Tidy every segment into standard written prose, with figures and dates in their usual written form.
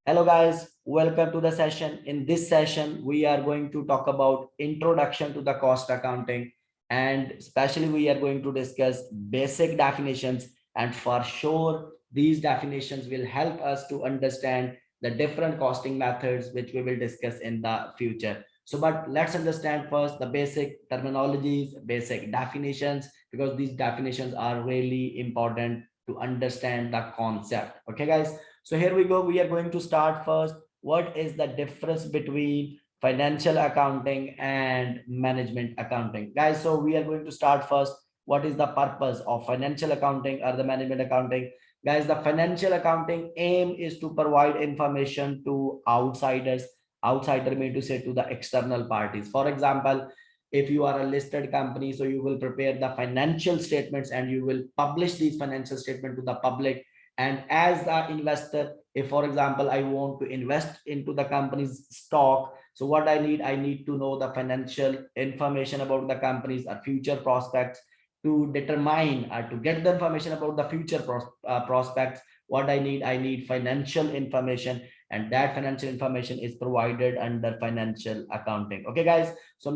Hello guys, welcome to the session. In this session, we are going to talk about introduction to the cost accounting, and especially we are going to discuss basic definitions, and for sure these definitions will help us to understand the different costing methods which we will discuss in the future. So but let's understand first the basic terminologies, basic definitions, because these definitions are really important to understand the concept. Okay guys, so here we go. We are going to start first. What is the difference between financial accounting and management accounting? Guys, so we are going to start first. What is the purpose of financial accounting or the management accounting? Guys, the financial accounting aim is to provide information to outsiders. Outsider mean to say to the external parties. For example, if you are a listed company, so you will prepare the financial statements and you will publish these financial statements to the public. And as an investor, if for example I want to invest into the company's stock, so what I need to know the financial information about the companies or future prospects. To determine or to get the information about the future prospects, what I need financial information, and that financial information is provided under financial accounting. Okay guys, so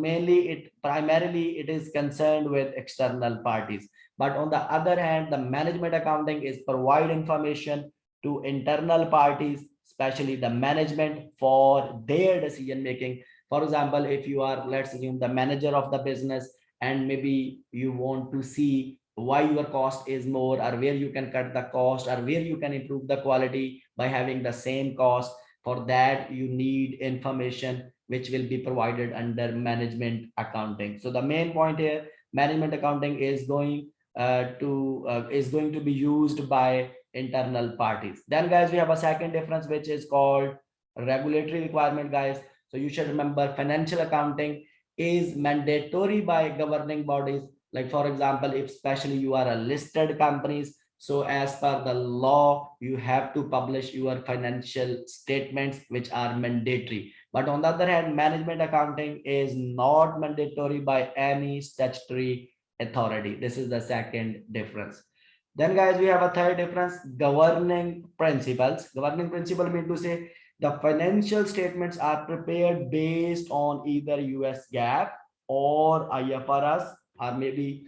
primarily it is concerned with external parties. But on the other hand, the management accounting is provide information to internal parties, especially the management, for their decision making. For example, if you are, let's assume, the manager of the business, and maybe you want to see why your cost is more, or where you can cut the cost, or where you can improve the quality by having the same cost. For that you need information which will be provided under management accounting. So the main point here, management accounting is going to be used by internal parties. Then guys, we have a second difference which is called regulatory requirement. Guys, so you should remember financial accounting is mandatory by governing bodies. Like for example, if especially you are a listed companies, so as per the law you have to publish your financial statements which are mandatory. But on the other hand, management accounting is not mandatory by any statutory authority. This is the second difference. Then guys, we have a third difference, governing principles. Governing principle mean to say the financial statements are prepared based on either US GAAP or IFRS, or maybe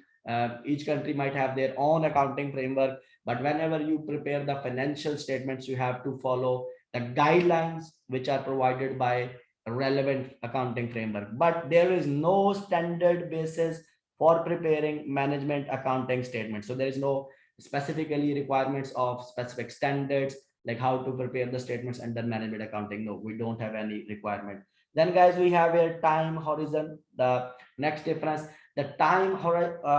each country might have their own accounting framework. But whenever you prepare the financial statements, you have to follow the guidelines which are provided by relevant accounting framework. But there is no standard basis for preparing management accounting statements. So there is no specifically requirements of specific standards like how to prepare the statements under management accounting. No, we don't have any requirement. Then guys, we have a time horizon. The next difference, the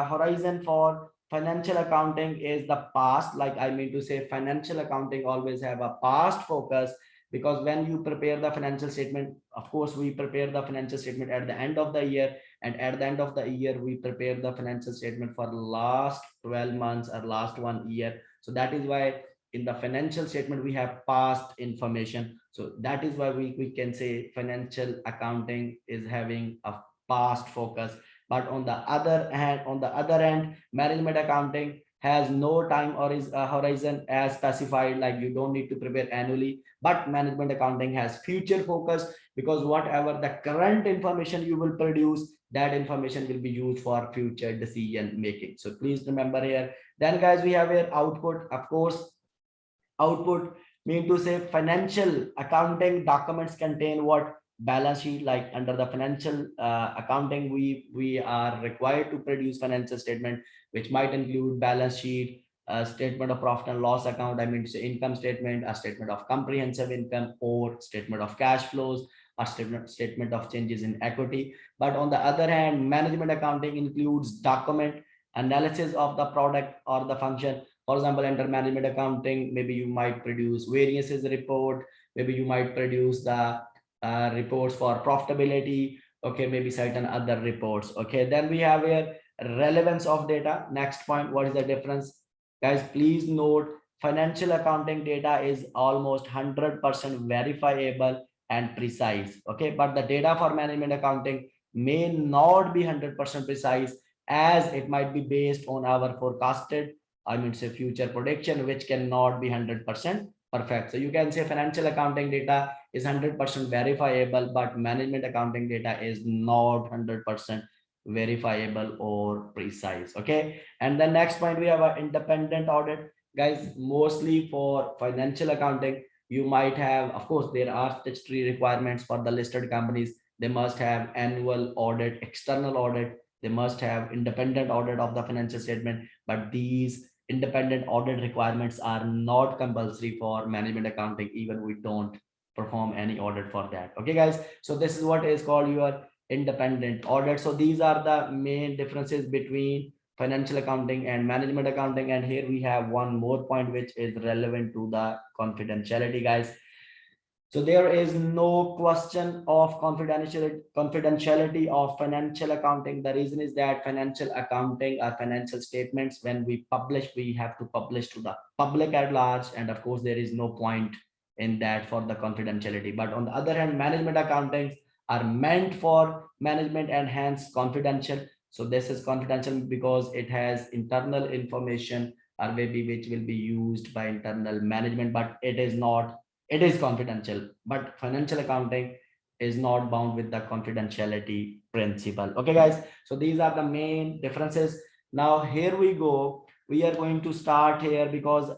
horizon for financial accounting is the past. Like I mean to say, financial accounting always have a past focus, because when you prepare the financial statement, of course we prepare the financial statement at the end of the year, and at the end of the year we prepare the financial statement for last 12 months or last 1 year. So that is why in the financial statement we have past information. So that is why we can say financial accounting is having a past focus. But on the other hand, management accounting has no time or is a horizon as specified. Like you don't need to prepare annually, but management accounting has future focus, because whatever the current information you will produce, that information will be used for future decision making. So please remember here. Then guys, we have here output. Of course, output mean to say financial accounting documents contain what? Balance sheet. Like under the financial accounting, we are required to produce financial statement which might include balance sheet, a statement of profit and loss account, I mean to say income statement, a statement of comprehensive income, or statement of cash flows, a statement of changes in equity. But on the other hand, management accounting includes document analysis of the product or the function. For example, under management accounting, maybe you might produce variances report, maybe you might produce the reports for profitability, okay, maybe certain other reports. Okay, then we have here relevance of data. Next point, what is the difference? Guys, please note, financial accounting data is almost 100% verifiable and precise. Okay, but the data for management accounting may not be 100% precise, as it might be based on our forecasted, I mean say future prediction, which cannot be 100% perfect. So you can say financial accounting data is 100% verifiable, but management accounting data is not 100% verifiable or precise. Okay. And the next point, we have an independent audit. Guys, mostly for financial accounting, you might have, of course, there are statutory requirements for the listed companies. They must have annual audit, external audit. They must have independent audit of the financial statement. But these independent audit requirements are not compulsory for management accounting. Even we don't perform any audit for that. Okay, guys. So this is what is called your independent audit. So these are the main differences between financial accounting and management accounting. And here we have one more point which is relevant to the confidentiality, guys. So there is no question of confidentiality of financial accounting. The reason is that financial accounting or financial statements, when we publish, we have to publish to the public at large. And of course, there is no point in that for the confidentiality. But on the other hand, management accountings are meant for management and hence confidential. So this is confidential because it has internal information or maybe which will be used by internal management, but it is not, it is confidential. But financial accounting is not bound with the confidentiality principle. Okay, guys. So these are the main differences. Now here we go. We are going to start here because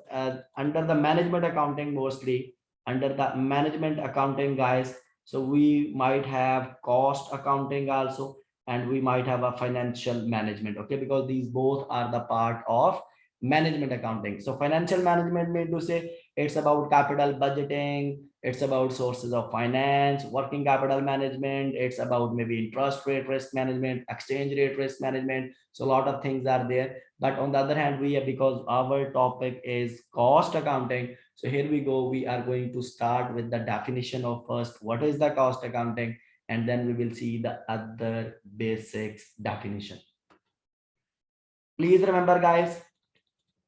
under the management accounting, mostly under the management accounting, guys, so we might have cost accounting also, and we might have a financial management. Okay, because these both are the part of management accounting. So financial management mean to say it's about capital budgeting, it's about sources of finance, working capital management, it's about maybe interest rate risk management, exchange rate risk management. So a lot of things are there. But on the other hand, we have, because our topic is cost accounting, so here we go. We are going to start with the definition of first what is the cost accounting, and then we will see the other basics definition. Please remember, guys,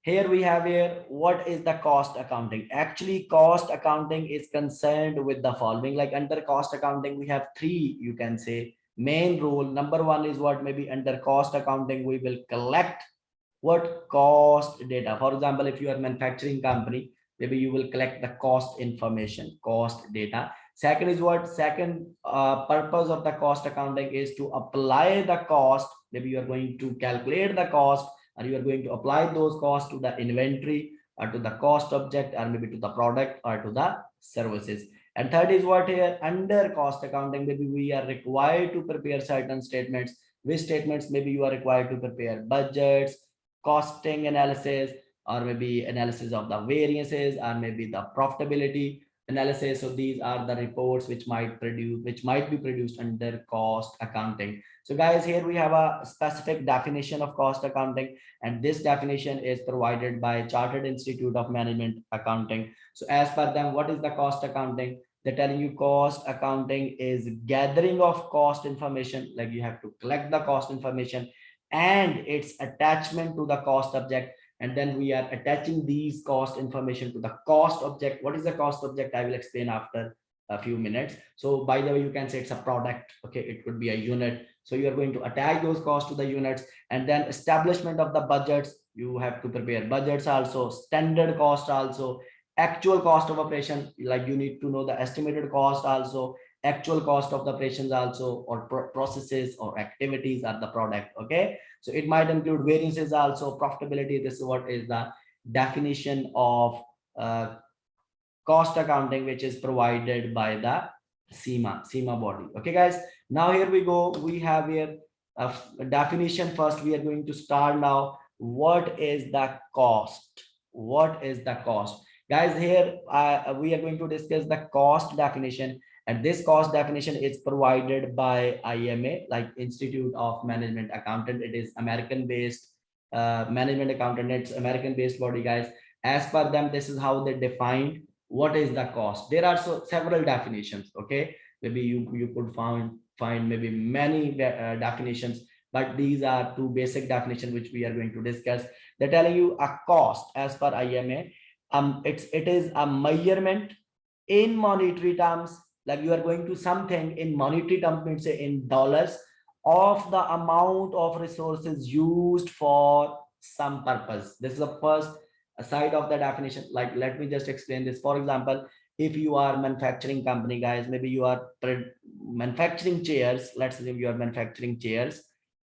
here we have here, what is the cost accounting? Actually, cost accounting is concerned with the following. Like under cost accounting, we have three, you can say, main rule. Number one is what, maybe under cost accounting, we will collect what cost data. For example, if you are a manufacturing company, maybe you will collect the cost information, cost data. Second is what, second purpose of the cost accounting is to apply the cost. Maybe you are going to calculate the cost, or you are going to apply those costs to the inventory or to the cost object, or maybe to the product or to the services. And third is what, here under cost accounting, maybe we are required to prepare certain statements. Which statements? Maybe you are required to prepare budgets, costing analysis, or maybe analysis of the variances, or maybe the profitability analysis. So these are the reports which might be produced under cost accounting. So guys, here we have a specific definition of cost accounting, and this definition is provided by Chartered Institute of Management Accounting. So as per them, what is the cost accounting? They're telling you cost accounting is gathering of cost information, like you have to collect the cost information and its attachment to the cost object, and then we are attaching these cost information to the cost object. What is the cost object? I will explain after a few minutes. So by the way, you can say it's a product. Okay, it could be a unit. So you are going to attach those costs to the units, and then establishment of the budgets. You have to prepare budgets also, standard cost also, actual cost of operation. Like you need to know the estimated cost also, actual cost of the operations also, or processes or activities are the product. Okay, so it might include variances also, profitability. This is what is the definition of cost accounting, which is provided by the SEMA body. Okay, guys. Now here we go. We have here a definition. First, we are going to start now. What is the cost? What is the cost? Guys, here we are going to discuss the cost definition. And this cost definition is provided by IMA, like Institute of Management Accountant. It is American-based management accountant. It's American-based body, guys. As per them, this is how they defined what is the cost. There are several definitions. Okay, maybe you could find maybe many definitions, but these are two basic definitions which we are going to discuss. They're telling you a cost as per IMA. It is a measurement in monetary terms. Like you are going to something in monetary terms, let's say in dollars, of the amount of resources used for some purpose. This is the first side of the definition. Like, let me just explain this. For example, if you are manufacturing company, guys, maybe you are manufacturing chairs. Let's assume you are manufacturing chairs,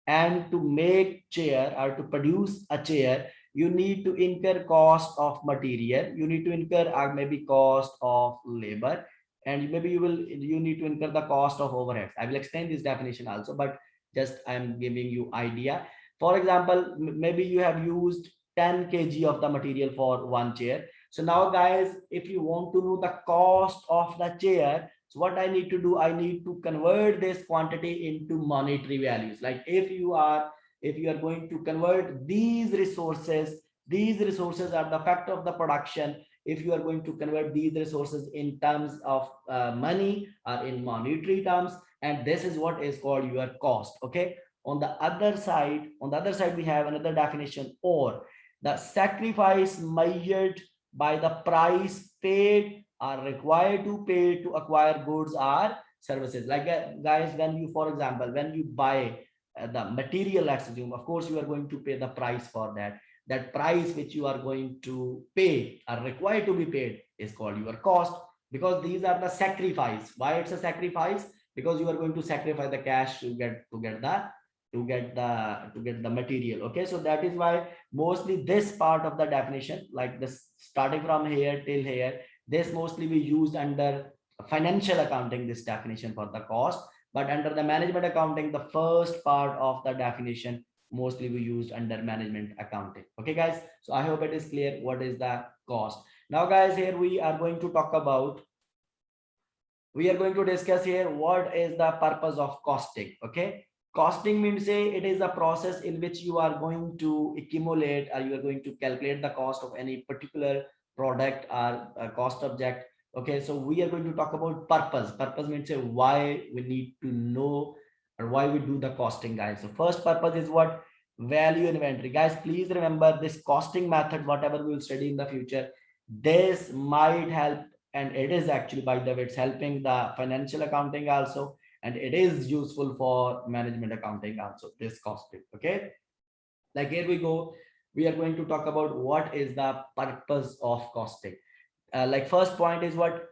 and to make chair or to produce a chair, you need to incur cost of material, you need to incur maybe cost of labor, and maybe you need to incur the cost of overheads. I will explain this definition also, but just I'm giving you idea. For example, maybe you have used 10 kg of the material for one chair. So now, guys, if you want to know the cost of the chair, so what I need to do, I need to convert this quantity into monetary values. Like, if you are going to convert these resources are the factor of the production. If you are going to convert these resources in terms of money or in monetary terms, and this is what is called your cost. Okay. On the other side, we have another definition, or the sacrifice measured by the price paid are required to pay to acquire goods or services. Like, guys, when you, for example, when you buy the material, let's assume, of course you are going to pay the price for that. That price which you are going to pay, are required to be paid, is called your cost, because these are the sacrifice. Why it's a sacrifice? Because you are going to sacrifice the cash to get the material. Okay, so that is why mostly this part of the definition, like this, starting from here till here, this mostly we used under financial accounting, this definition for the cost. But under the management accounting, the first part of the definition mostly we used under management accounting. Okay, guys, so I hope it is clear what is the cost. Now, guys, here we are going to talk about, we are going to discuss here what is the purpose of costing. Okay, costing means, say, it is a process in which you are going to accumulate, or you are going to calculate the cost of any particular product or a cost object. Okay, so we are going to talk about purpose. Purpose means, say, why we need to know, or why we do the costing, guys. So first purpose is what? Value inventory. Guys, please remember this costing method, whatever we will study in the future, this might help, and it is actually, by the way, it's helping the financial accounting also, and it is useful for management accounting also, this costing. Okay, like, here we go, we are going to talk about what is the purpose of costing. Like, first point is what?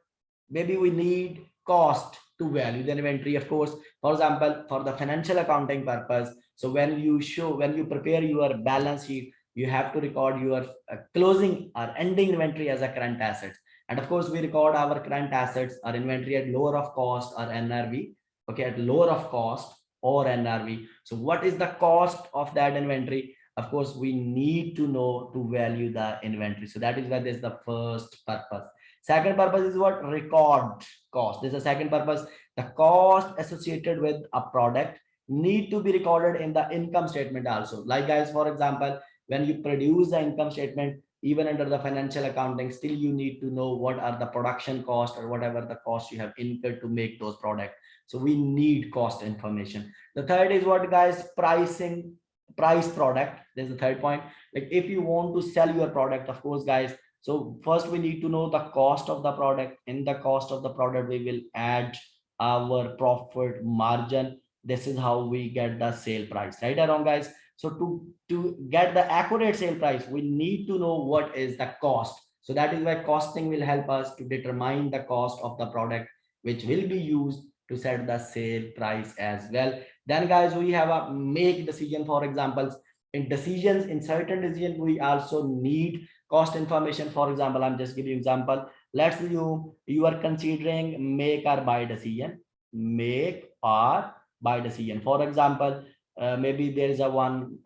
Maybe we need cost to value the inventory, of course. For example, for the financial accounting purpose, so when you prepare your balance sheet, you have to record your closing or ending inventory as a current asset. And of course, we record our current assets or inventory at lower of cost or NRV. Okay, at lower of cost or NRV. So what is the cost of that inventory? Of course, we need to know to value the inventory. So that is why this is the first purpose. Second purpose is what? Record cost. This is the second purpose. The cost associated with a product need to be recorded in the income statement also. Like, guys, for example, when you produce the income statement, even under the financial accounting, still you need to know what are the production cost or whatever the cost you have incurred to make those products. So we need cost information. The third is what, guys? Pricing, price product. There's the third point. Like, if you want to sell your product, of course, guys, so first we need to know the cost of the product. In the cost of the product, we will add our profit margin. This is how we get the sale price, right or wrong, guys? So to get the accurate sale price, we need to know what is the cost. So that is why costing will help us to determine the cost of the product, which will be used to set the sale price as well. Then, guys, we have a make decision. For examples, in certain decisions, we also need cost information. For example, I'm just giving you example. Let's say you are considering make or buy decision. Make or buy decision. For example, maybe there is a one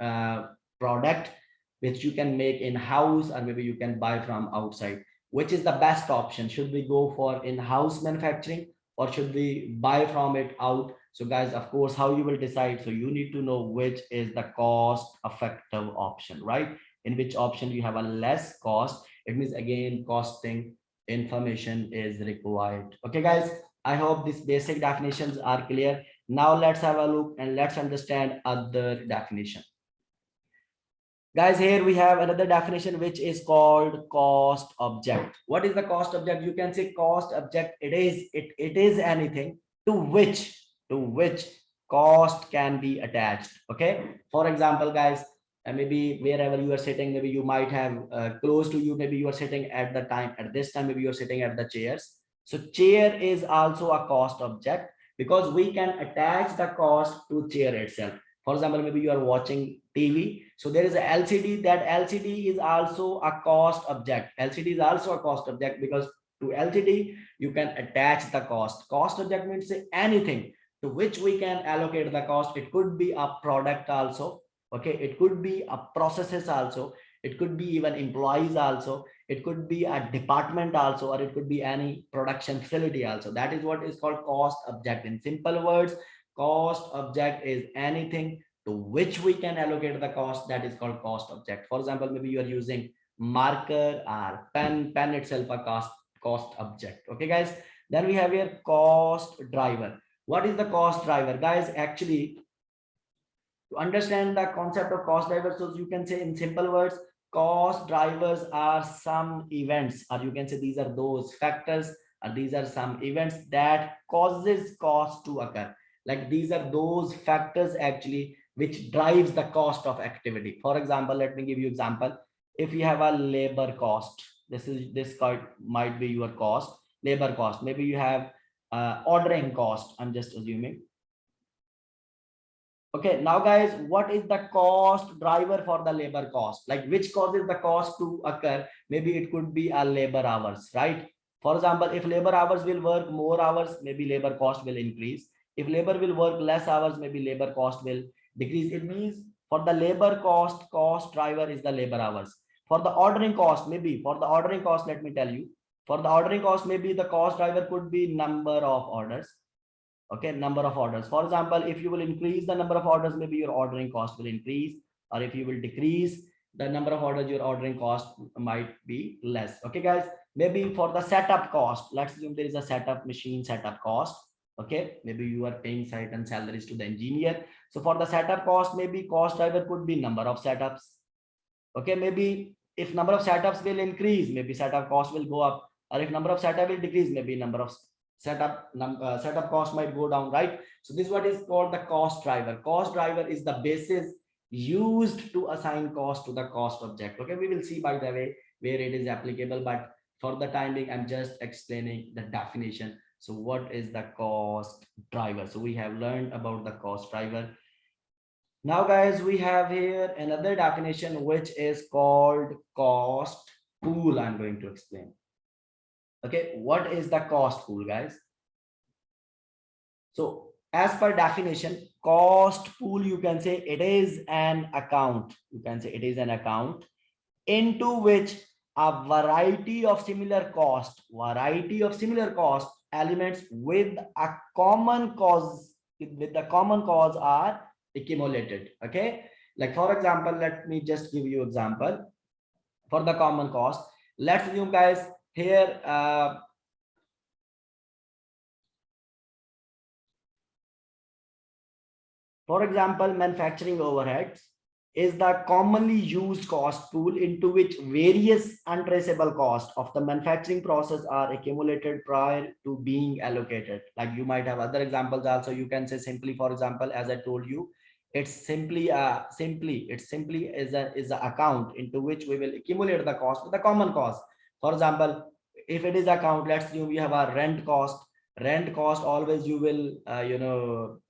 product which you can make in house, or maybe you can buy from outside. Which is the best option? Should we go for in-house manufacturing, or should we buy from it out? So, guys, of course, how you will decide? So you need to know which is the cost effective option, right? In which option you have a less cost. It means, again, costing information is required. Okay, guys, I hope these basic definitions are clear. Now let's have a look and let's understand other definition. Guys, here we have another definition, which is called cost object. What is the cost object? You can say cost object, it is anything to which cost can be attached. Okay, for example, guys, maybe wherever you are sitting, maybe you might have close to you, maybe you are sitting at the time, at this time, maybe you are sitting at the chairs. So chair is also a cost object because we can attach the cost to chair itself. For example, maybe you are watching TV. So there is a LCD. That LCD is also a cost object. LCD is also a cost object because to LCD, you can attach the cost. Cost object means anything to which we can allocate the cost. It could be a product also. Okay, it could be a processes also. It could be even employees also. It could be a department also, or it could be any production facility also. That is what is called cost object. In simple words, cost object is anything to which we can allocate the cost. That is called cost object. For example, maybe you are using marker or pen itself a cost object. Okay guys, then we have here cost driver. What is the cost driver, guys? Actually, to understand the concept of cost drivers, so you can say in simple words, cost drivers are some events, or you can say these are those factors, or these are some events that causes cost to occur. Like these are those factors actually which drives the cost of activity. For example, let me give you example. If you have a labor cost, this might be your cost, labor cost. Maybe you have ordering cost, I'm just assuming. Okay, now guys, what is the cost driver for the labor cost? Like which causes the cost to occur? Maybe it could be a labor hours, right? For example, if labor hours will work more hours, maybe labor cost will increase. If labor will work less hours, maybe labor cost will decrease. It means for the labor cost driver is the labor hours. For the ordering cost, maybe for the ordering cost, let me tell you, for the ordering cost, maybe the cost driver could be number of orders. Okay, number of orders. For example, if you will increase the number of orders, maybe your ordering cost will increase, or if you will decrease the number of orders, your ordering cost might be less. Okay guys, maybe for the setup cost, let's assume there is a setup machine setup cost. Okay, maybe you are paying certain salaries to the engineer. So for the setup cost, maybe cost driver could be number of setups. Okay, maybe if number of setups will increase, maybe setup cost will go up, or if number of setup will decrease, maybe number of setup cost might go down, right? So this is what is called the cost driver. Cost driver is the basis used to assign cost to the cost object. Okay, we will see by the way where it is applicable, but for the time being, I'm just explaining the definition. So what is the cost driver? So we have learned about the cost driver. Now guys, we have here another definition which is called cost pool. I'm going to explain. Okay, what is the cost pool, guys? So as per definition, cost pool, you can say it is an account. You can say it is an account into which a variety of similar cost elements with a common cause, are accumulated. Okay, like for example, let me just give you example for the common cost. Let's assume guys here for example, manufacturing overheads is the commonly used cost pool into which various untraceable costs of the manufacturing process are accumulated prior to being allocated. Like you might have other examples also. You can say simply, for example, as I told you, it's simply is a account into which we will accumulate the cost with the common cost. For example, if it is account, let's assume we have a rent cost always you will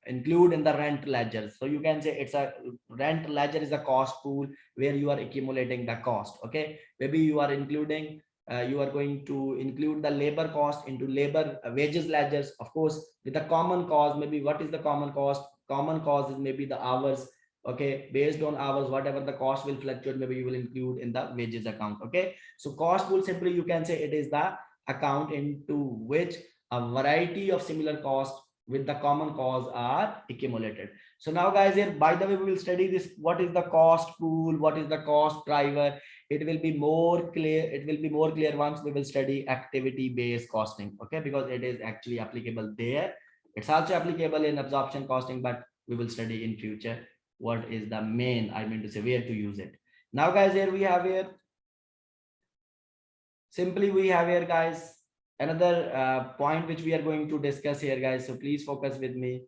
include in the rent ledger. So you can say it's a rent ledger is a cost pool where you are accumulating the cost. Okay, maybe you are including you are going to include the labor cost into labor wages ledgers, of course with the common cause. Maybe what is the common cost? Common cause is maybe the hours. Okay, based on hours, whatever the cost will fluctuate, maybe you will include in the wages account. Okay, so cost pool, simply you can say it is the account into which a variety of similar costs with the common cause are accumulated. So now guys, here by the way, we will study this. What is the cost pool? What is the cost driver? It will be more clear once we will study activity based costing. Okay, because it is actually applicable there. It's also applicable in absorption costing, but we will study in future what is the main, I mean to say, where to use it. Now guys, here we have here simply we have here guys another point which we are going to discuss here, guys. So please focus with me.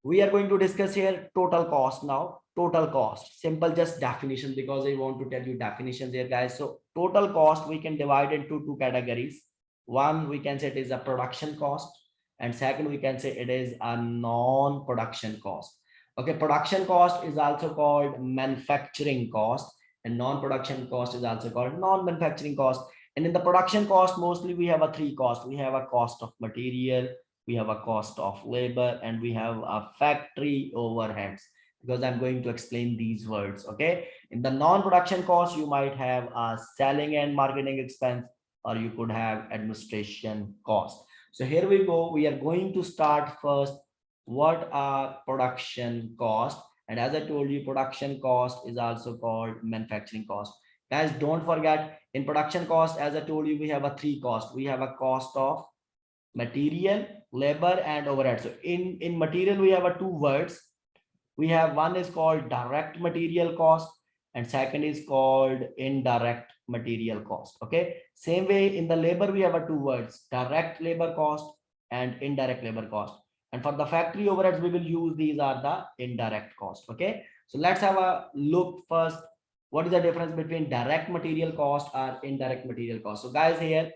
We are going to discuss here total cost now. total cost. Simple, just definition, because I want to tell you definitions here, guys. So total cost we can divide into two categories. One, we can say it is a production cost, and second, we can say it is a non-production cost. Okay, production cost is also called manufacturing cost, and non-production cost is also called non-manufacturing cost. And in the production cost, mostly we have a three cost. We have a cost of material, we have a cost of labor, and we have a factory overheads, because I'm going to explain these words. Okay, in the non-production cost, you might have a selling and marketing expense, or you could have administration cost. So here we go. We are going to start first. What are production cost? And as I told you, production cost is also called manufacturing cost. Guys, don't forget, in production cost, as I told you, we have a three cost. We have a cost of material, labor, and overhead. So in material, we have a two words. We have one is called direct material cost, and second is called indirect material cost. Okay, same way in the labor, we have a two words, direct labor cost and indirect labor cost. And for the factory overheads, we will use these are the indirect cost. Okay, so let's have a look first. What is the difference between direct material cost or indirect material cost? So guys, here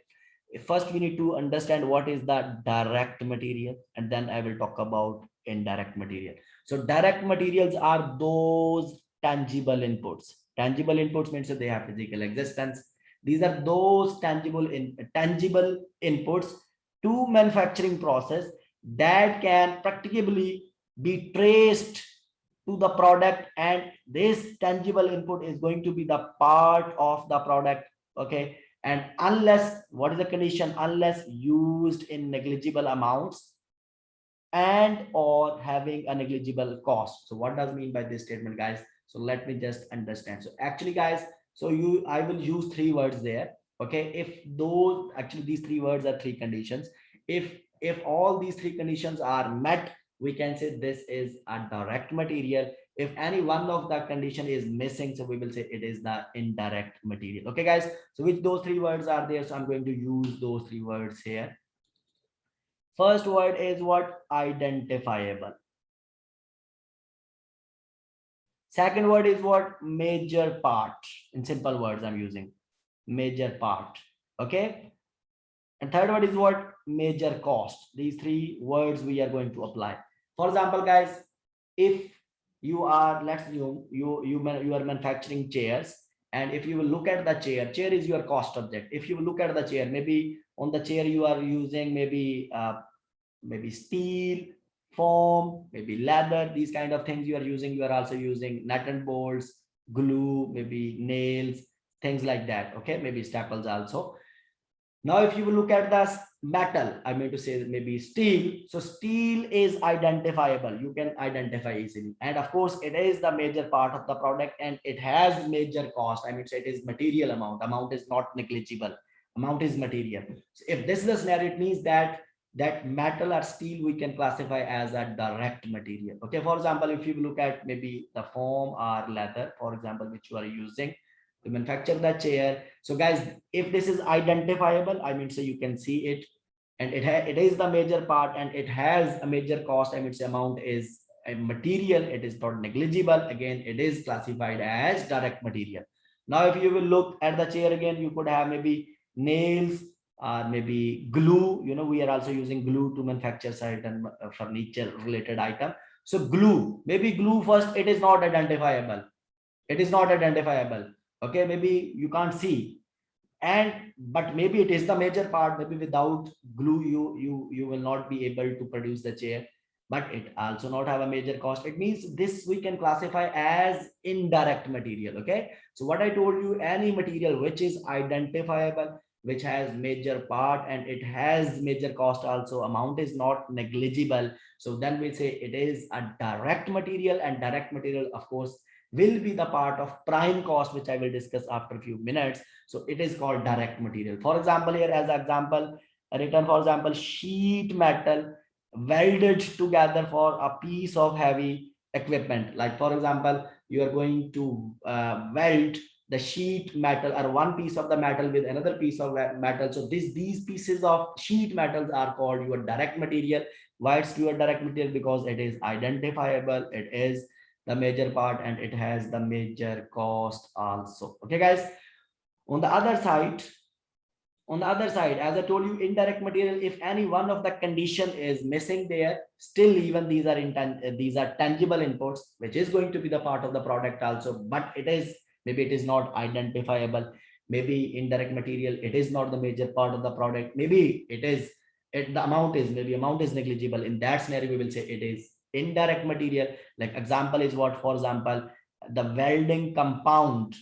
first we need to understand what is the direct material, and then I will talk about indirect material. So direct materials are those tangible inputs. Tangible inputs means that they have physical existence. These are those tangible inputs to manufacturing process that can practically be traced to the product, and this tangible input is going to be the part of the product. Okay, and unless, what is the condition? Unless used in negligible amounts and or having a negligible cost. So what does mean by this statement, guys? So let me just understand. So actually, guys, so I will use three words there. Okay, if those, actually these three words are three conditions. If all these three conditions are met, we can say this is a direct material. If any one of the condition is missing, so we will say it is the indirect material. Okay, guys, so which those three words are there? So I'm going to use those three words here. First word is what? Identifiable. Second word is what? Major part. In simple words, I'm using major part. Okay, and third word is what? Major cost. These three words we are going to apply. For example, guys, if you are, let's assume you are manufacturing chairs, and if you will look at the chair is your cost object. If you look at the chair, maybe on the chair you are using maybe steel, foam, maybe leather, these kind of things you are using. You are also using nut and bolts, glue, maybe nails, things like that. Okay, maybe staples also. Now, if you will look at the metal, I mean to say maybe steel. So steel is identifiable. You can identify easily. And of course, it is the major part of the product, and it has major cost. I mean, say it is material amount. Amount is not negligible. Amount is material. So if this is the scenario, it means that metal or steel we can classify as a direct material. Okay, for example, if you look at maybe the foam or leather, for example, which you are using to manufacture the chair. So guys, if this is identifiable, I mean, so you can see it, and it is the major part, and it has a major cost. I mean, say amount is a material, it is not negligible. Again, it is classified as direct material. Now, if you will look at the chair again, you could have maybe nails, maybe glue. You know, we are also using glue to manufacture certain furniture related item. So glue, maybe glue first, it is not identifiable. It is not identifiable. Okay, maybe you can't see, and but maybe it is the major part. Maybe without glue you will not be able to produce the chair, but it also not have a major cost. It means this we can classify as indirect material. Okay, so what I told you, any material which is identifiable, which has major part, and it has major cost also, amount is not negligible, so then we say it is a direct material. And direct material, of course, will be the part of prime cost, which I will discuss after a few minutes. So it is called direct material. For example, here as example written, for example, sheet metal welded together for a piece of heavy equipment. Like for example, you are going to weld the sheet metal, or one piece of the metal with another piece of metal. So these pieces of sheet metals are called your direct material. Why it's your direct material? Because it is identifiable, it is the major part, and it has the major cost also. Okay, guys. On the other side, as I told you, indirect material, if any one of the condition is missing there, still even these are tangible inputs, which is going to be the part of the product also, but it is, maybe it is not identifiable. Maybe indirect material, it is not the major part of the product. Maybe it is, the amount is, maybe amount is negligible. In that scenario, we will say it is indirect material. Like example is what? For example, the welding compound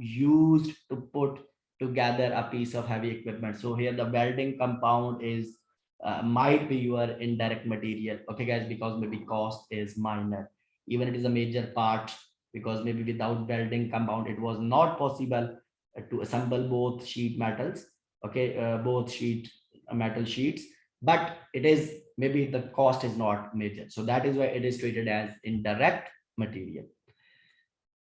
used to put together a piece of heavy equipment. So here the welding compound is might be your indirect material. Okay, guys, because maybe cost is minor. Even it is a major part, because maybe without welding compound, it was not possible to assemble both sheet metals. Okay, both metal sheets, but it is, maybe the cost is not major. So that is why it is treated as indirect material.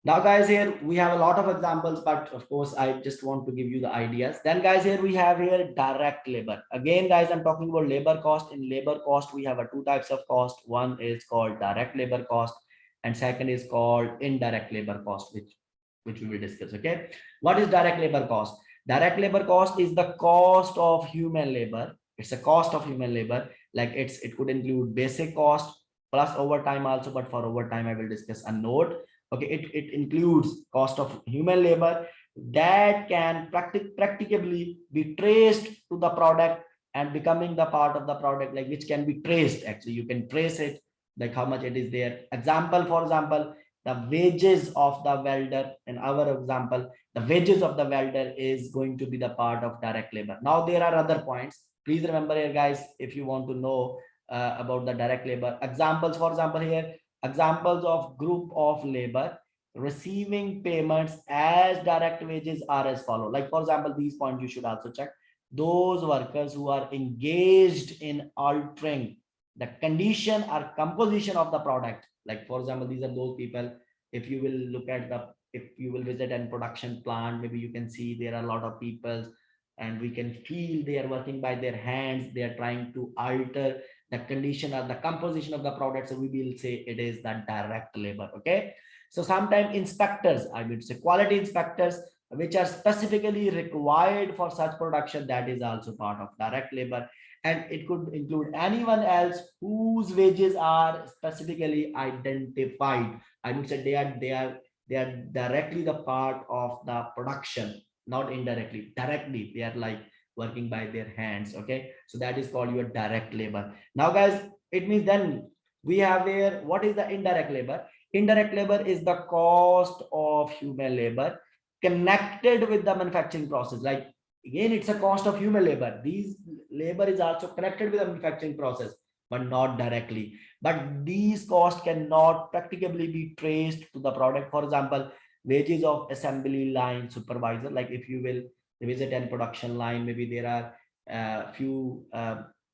Now, guys, here we have a lot of examples, but of course, I just want to give you the ideas. Then, guys, here we have here direct labor. Again, guys, I'm talking about labor cost. In labor cost, we have two types of cost. One is called direct labor cost, and second is called indirect labor cost, which we will discuss. Okay, what is direct labor cost? Direct labor cost is the cost of human labor. It's a cost of human labor. Like it could include basic cost plus overtime also, but for overtime, I will discuss a note. Okay, it includes cost of human labor that can practically be traced to the product and becoming the part of the product, like which can be traced. Actually, you can trace it, like how much it is there. Example, for example, the wages of the welder. In our example, the wages of the welder is going to be the part of direct labor. Now there are other points. Please remember here, guys, if you want to know about the direct labor examples. For example, here examples of group of labor receiving payments as direct wages are as follow. Like for example, these points you should also check. Those workers who are engaged in altering the condition or composition of the product. Like for example, these are those people. If you will look at if you will visit a production plant, maybe you can see there are a lot of people, and we can feel they are working by their hands. They are trying to alter the condition or the composition of the product. So we will say it is the direct labor. Okay, so sometimes inspectors, I would say quality inspectors, which are specifically required for such production, that is also part of direct labor. And it could include anyone else whose wages are specifically identified. I would say they are directly the part of the production, not indirectly. Directly they are like working by their hands. Okay, so that is called your direct labor. Now, guys, it means then we have here, what is the indirect labor? Indirect labor is the cost of human labor connected with the manufacturing process. Like again, it's a cost of human labor. These labor is also connected with the manufacturing process, but not directly. But these costs cannot practically be traced to the product. For example, wages of assembly line supervisor. Like if you will visit any production line, maybe there are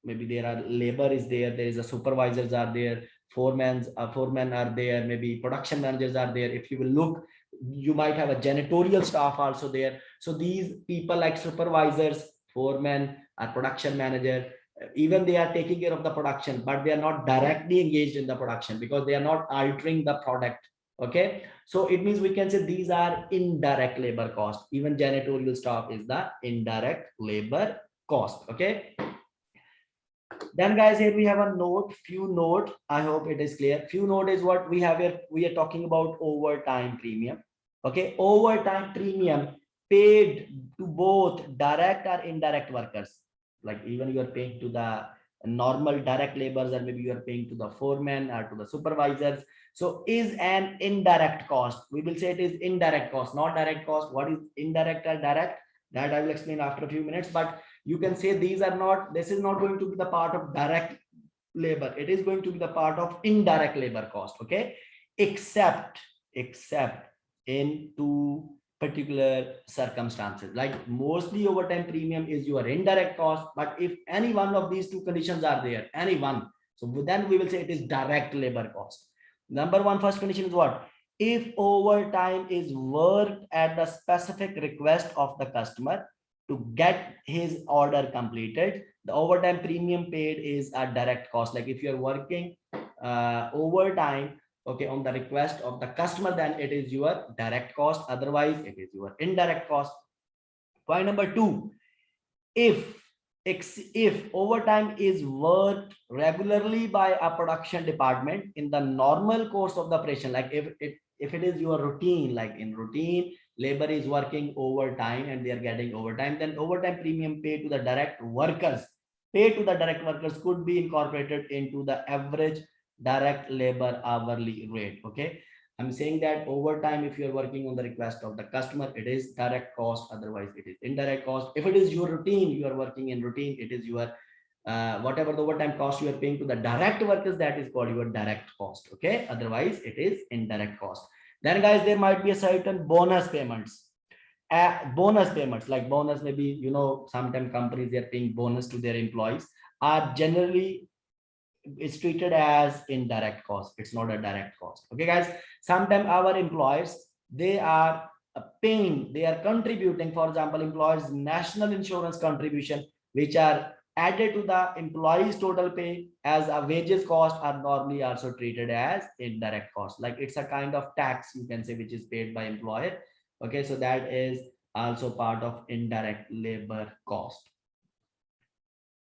maybe there are labor is there is a supervisors are there, foremen are there, maybe production managers are there. If you will look, you might have a janitorial staff also there. So these people like supervisors, foremen, or production manager, even they are taking care of the production, but they are not directly engaged in the production because they are not altering the product. Okay, so it means we can say these are indirect labor cost. Even janitorial staff is the indirect labor cost. Okay, then guys, here we have a note, few note. I hope it is clear. Few note is what we have here. We are talking about overtime premium. Okay, overtime premium paid to both direct or indirect workers. Like even you are paying to the normal direct laborers, or maybe you are paying to the foremen or to the supervisors. So is an indirect cost. We will say it is indirect cost, not direct cost. What is indirect or direct? That I will explain after a few minutes. But you can say these are not, this is not going to be the part of direct labor. It is going to be the part of indirect labor cost. Okay, except in two particular circumstances. Like mostly overtime premium is your indirect cost, but if any one of these two conditions are there, any one, so then we will say it is direct labor cost. Number one, first condition is what? If overtime is worked at the specific request of the customer to get his order completed, the overtime premium paid is a direct cost. Like if you're working overtime okay, on the request of the customer, then it is your direct cost. Otherwise, it is your indirect cost. Point number two, if if overtime is worked regularly by a production department in the normal course of the operation, like if it is your routine, like in routine labor is working overtime and they are getting overtime, then overtime premium paid to the direct workers could be incorporated into the average direct labor hourly rate. Okay, I'm saying that overtime, if you're working on the request of the customer, it is direct cost. Otherwise, it is indirect cost. If it is your routine, you are working in routine, it is your whatever the overtime cost you are paying to the direct workers, that is called your direct cost. Okay. Otherwise, it is indirect cost. Then, guys, there might be a certain bonus payments. Bonus payments, like bonus, maybe sometimes companies they are paying bonus to their employees, are generally it's treated as indirect cost. It's not a direct cost. Okay, guys. Sometimes our employers they are paying, they are contributing. For example, employers' national insurance contribution, which are added to the employees' total pay as a wages cost, are normally also treated as indirect cost. Like it's a kind of tax, you can say, which is paid by employer. Okay, so that is also part of indirect labor cost.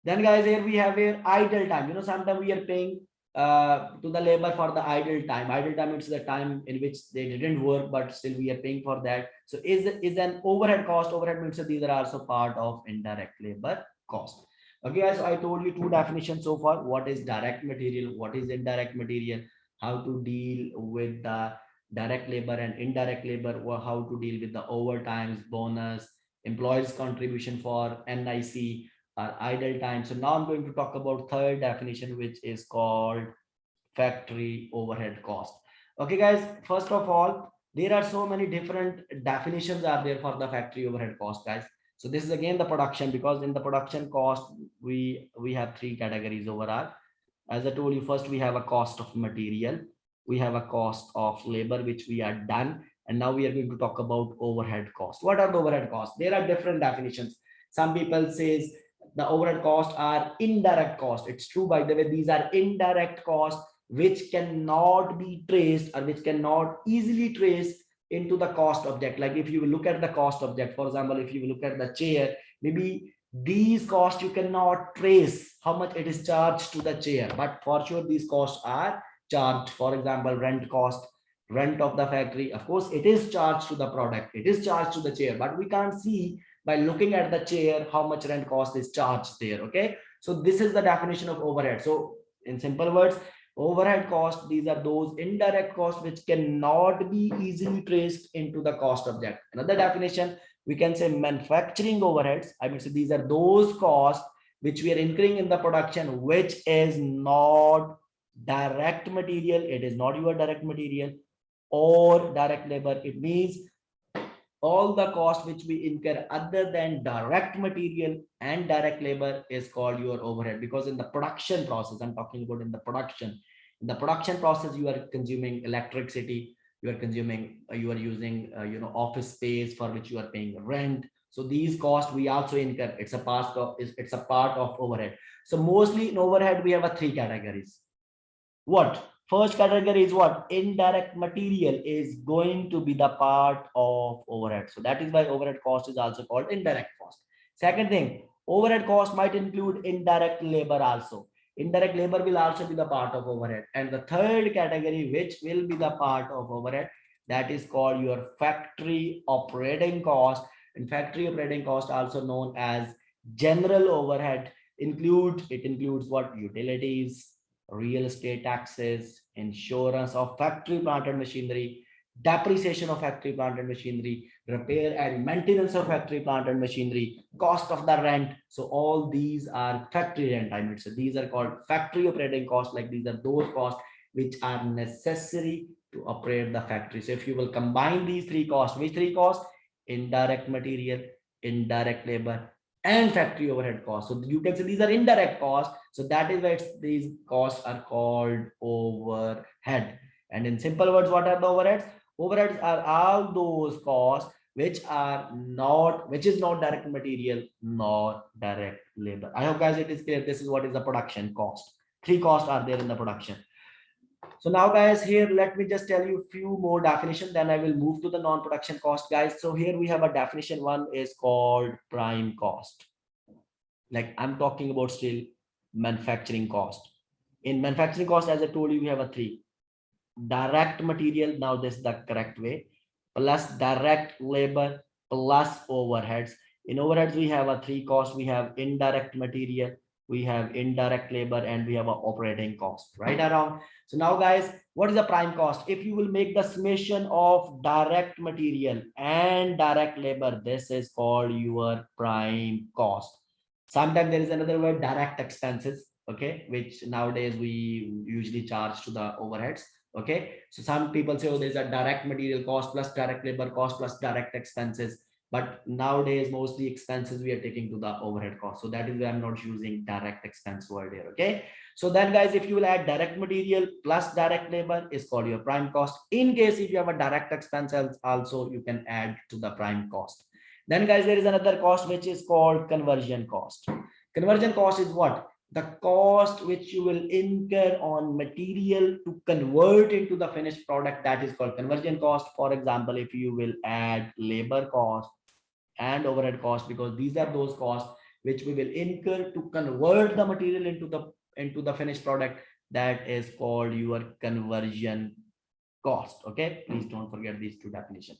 Then, guys, here we have a idle time. Sometimes we are paying to the labor for the idle time. Idle time is the time in which they didn't work, but still we are paying for that. So is an overhead cost. Overhead means that these are also part of indirect labor cost. Okay, guys, so I told you two definitions so far. What is direct material? What is indirect material? How to deal with the direct labor and indirect labor, or how to deal with the overtimes, bonus, employees contribution for NIC, idle time. So now I'm going to talk about third definition, which is called factory overhead cost. Okay, guys, first of all, there are so many different definitions are there for the factory overhead cost, guys. So this is again the production, because in the production cost, we have three categories overall. As I told you, first we have a cost of material, we have a cost of labor, which we are done, and now we are going to talk about overhead cost. What are the overhead costs? There are different definitions. Some people says the overhead costs are indirect cost. It's true, by the way, these are indirect costs which cannot be traced or which cannot easily trace into the cost object. Like if you look at the cost object, for example, if you look at the chair, maybe these costs you cannot trace how much it is charged to the chair, but for sure these costs are charged. For example, rent cost, rent of the factory, of course it is charged to the product, it is charged to the chair, but we can't see by looking at the chair how much rent cost is charged there. Okay, so this is the definition of overhead. So in simple words, overhead cost, these are those indirect costs which cannot be easily traced into the cost object. Another definition, we can say manufacturing overheads. I mean, so these are those costs which we are incurring in the production, which is not direct material. It is not your direct material or direct labor. It means all the costs which we incur other than direct material and direct labor is called your overhead. Because in the production process, I'm talking about in the production process, you are consuming electricity, you are consuming, you are using office space for which you are paying rent. So these costs we also incur. It's a part of overhead. So mostly in overhead we have a three categories. What? First category is what? Indirect material is going to be the part of overhead. So that is why overhead cost is also called indirect cost. Second thing, overhead cost might include indirect labor also. Indirect labor will also be the part of overhead. And the third category, which will be the part of overhead, that is called your factory operating cost. And factory operating cost, also known as general overhead, includes what? Utilities, real estate taxes, insurance of factory plant and machinery, depreciation of factory plant and machinery, repair and maintenance of factory plant and machinery, cost of the rent. So all these are factory rent, I mean. So these are called factory operating costs. Like these are those costs which are necessary to operate the factory. So if you will combine these three costs, which three costs? Indirect material, indirect labor, and factory overhead costs. So you can say these are indirect costs. So that is why these costs are called overhead. And in simple words, what are the overheads? Overheads are all those costs which is not direct material nor direct labor. I hope, guys, it is clear. This is what is the production cost. Three costs are there in the production. So now guys, here let me just tell you a few more definitions, then I will move to the non-production cost guys. So here we have a definition. One is called prime cost. Like I'm talking about still manufacturing cost. In manufacturing cost, as I told you, we have a three: direct material, now this is the correct way, plus direct labor plus overheads. In overheads we have a three cost: we have indirect material, we have indirect labor, and we have a operating cost, right around. So now guys, what is the prime cost? If you will make the summation of direct material and direct labor, this is called your prime cost. Sometimes there is another word, direct expenses, okay, which nowadays we usually charge to the overheads. Okay, so some people say, oh, there's a direct material cost plus direct labor cost plus direct expenses, but nowadays mostly expenses we are taking to the overhead cost, so that is why I'm not using direct expense word here. Okay, so then guys, if you will add direct material plus direct labor is called your prime cost. In case if you have a direct expense also, you can add to the prime cost. Then guys, there is another cost which is called conversion cost. Conversion cost is what? The cost which you will incur on material to convert into the finished product, that is called conversion cost. For example, if you will add labor cost and overhead cost, because these are those costs which we will incur to convert the material into the finished product, that is called your conversion cost. Okay, please don't forget these two definitions.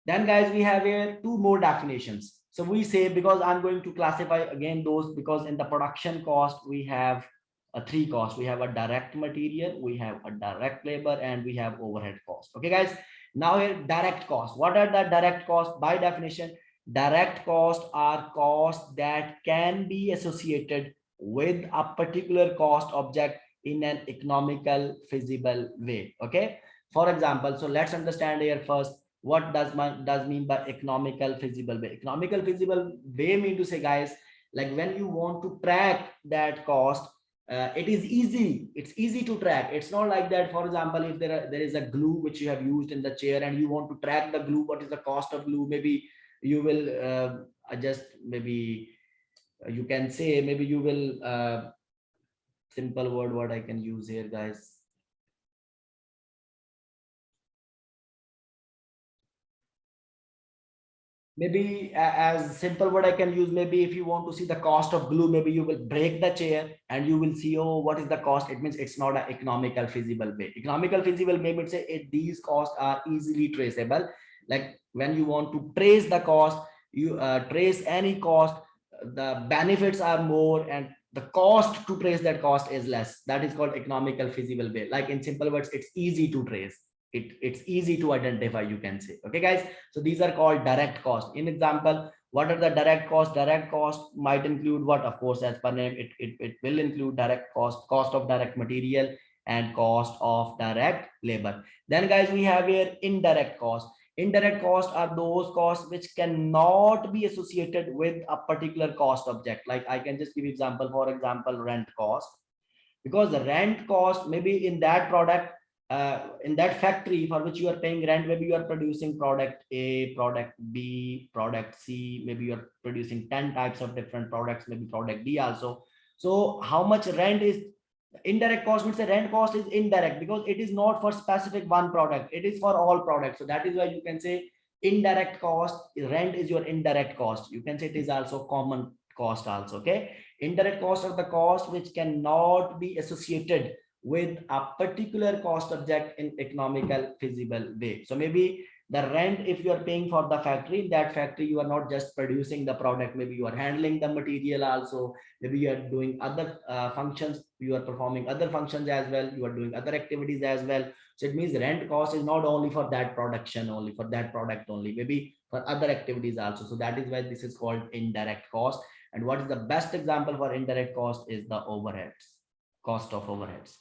Then guys, we have here two more definitions. So we say, because I'm going to classify again those, because in the production cost we have a three costs. We have a direct material, we have a direct labor, and we have overhead cost. Okay guys, now here direct cost. What are the direct costs? By definition, direct costs are costs that can be associated with a particular cost object in an economical feasible way. Okay, for example, so let's understand here first, what does mean by economical feasible way. Economical feasible way mean to say guys, like when you want to track that cost, it is easy, it's easy to track. It's not like that, for example, if there is a glue which you have used in the chair and you want to track the glue, what is the cost of glue, maybe you will adjust, maybe you can say, maybe you will simple word what I can use here guys. Maybe as simple word I can use, maybe if you want to see the cost of glue, maybe you will break the chair and you will see, oh, what is the cost. It means it's not an economical feasible way. Economical feasible way would say these costs are easily traceable. Like when you want to trace the cost, you trace any cost, the benefits are more and the cost to trace that cost is less. That is called economical feasible way. Like in simple words, it's easy to trace. It's easy to identify, you can say. Okay guys, so these are called direct cost. In example, what are the direct costs? Direct cost might include what? Of course, as per name, it will include direct cost of direct material and cost of direct labor. Then guys, we have here indirect cost. Indirect costs are those costs which cannot be associated with a particular cost object. Like I can just give you example, for example, rent cost, because the rent cost maybe in that product, in that factory for which you are paying rent, maybe you are producing product A, product B, product C, maybe you are producing 10 types of different products, maybe product D also. So how much rent is indirect cost? Means the rent cost is indirect because it is not for specific one product, it is for all products. So that is why you can say indirect cost, rent is your indirect cost. You can say it is also common cost also. Okay, indirect costs are the cost which cannot be associated with a particular cost object in economical feasible way. So maybe the rent, if you are paying for the factory, in that factory you are not just producing the product, maybe you are handling the material also, maybe you are doing other functions, you are performing other functions as well, you are doing other activities as well. So it means rent cost is not only for that production, only for that product only, maybe for other activities also. So that is why this is called indirect cost. And what is the best example for indirect cost is the overheads, cost of overheads.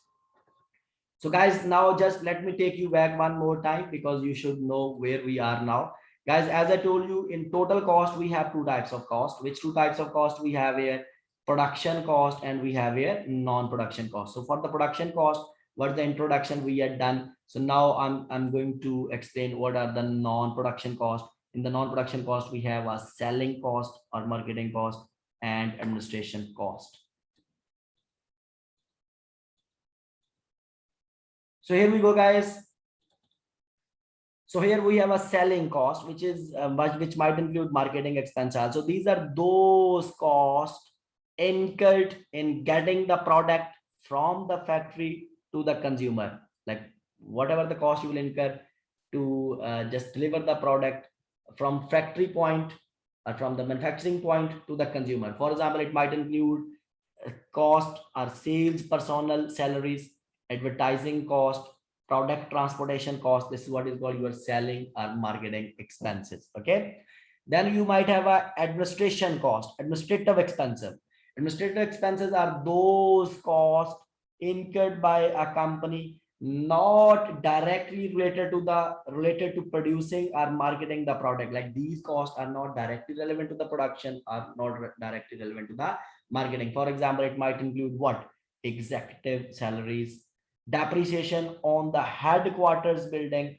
So guys, now just let me take you back one more time because you should know where we are now. Guys, as I told you, in total cost, we have two types of cost. Which two types of cost we have here? Production cost and we have here non-production cost. So for the production cost, what's the introduction we had done? So now I'm going to explain what are the non-production cost. In the non-production cost, we have a selling cost or marketing cost and administration cost. So here we go, guys. So here we have a selling cost, which is which might include marketing expense also. These are those costs incurred in getting the product from the factory to the consumer. Like whatever the cost you will incur to just deliver the product from factory point or from the manufacturing point to the consumer. For example, it might include cost or sales personnel salaries, advertising cost, product transportation cost. This is what is called your selling or marketing expenses. Okay, then you might have a administration cost, administrative expenses. Administrative expenses are those costs incurred by a company not directly related to producing or marketing the product. Like these costs are not directly relevant to the production, are not directly relevant to the marketing. For example, it might include what? Executive salaries, depreciation on the headquarters building,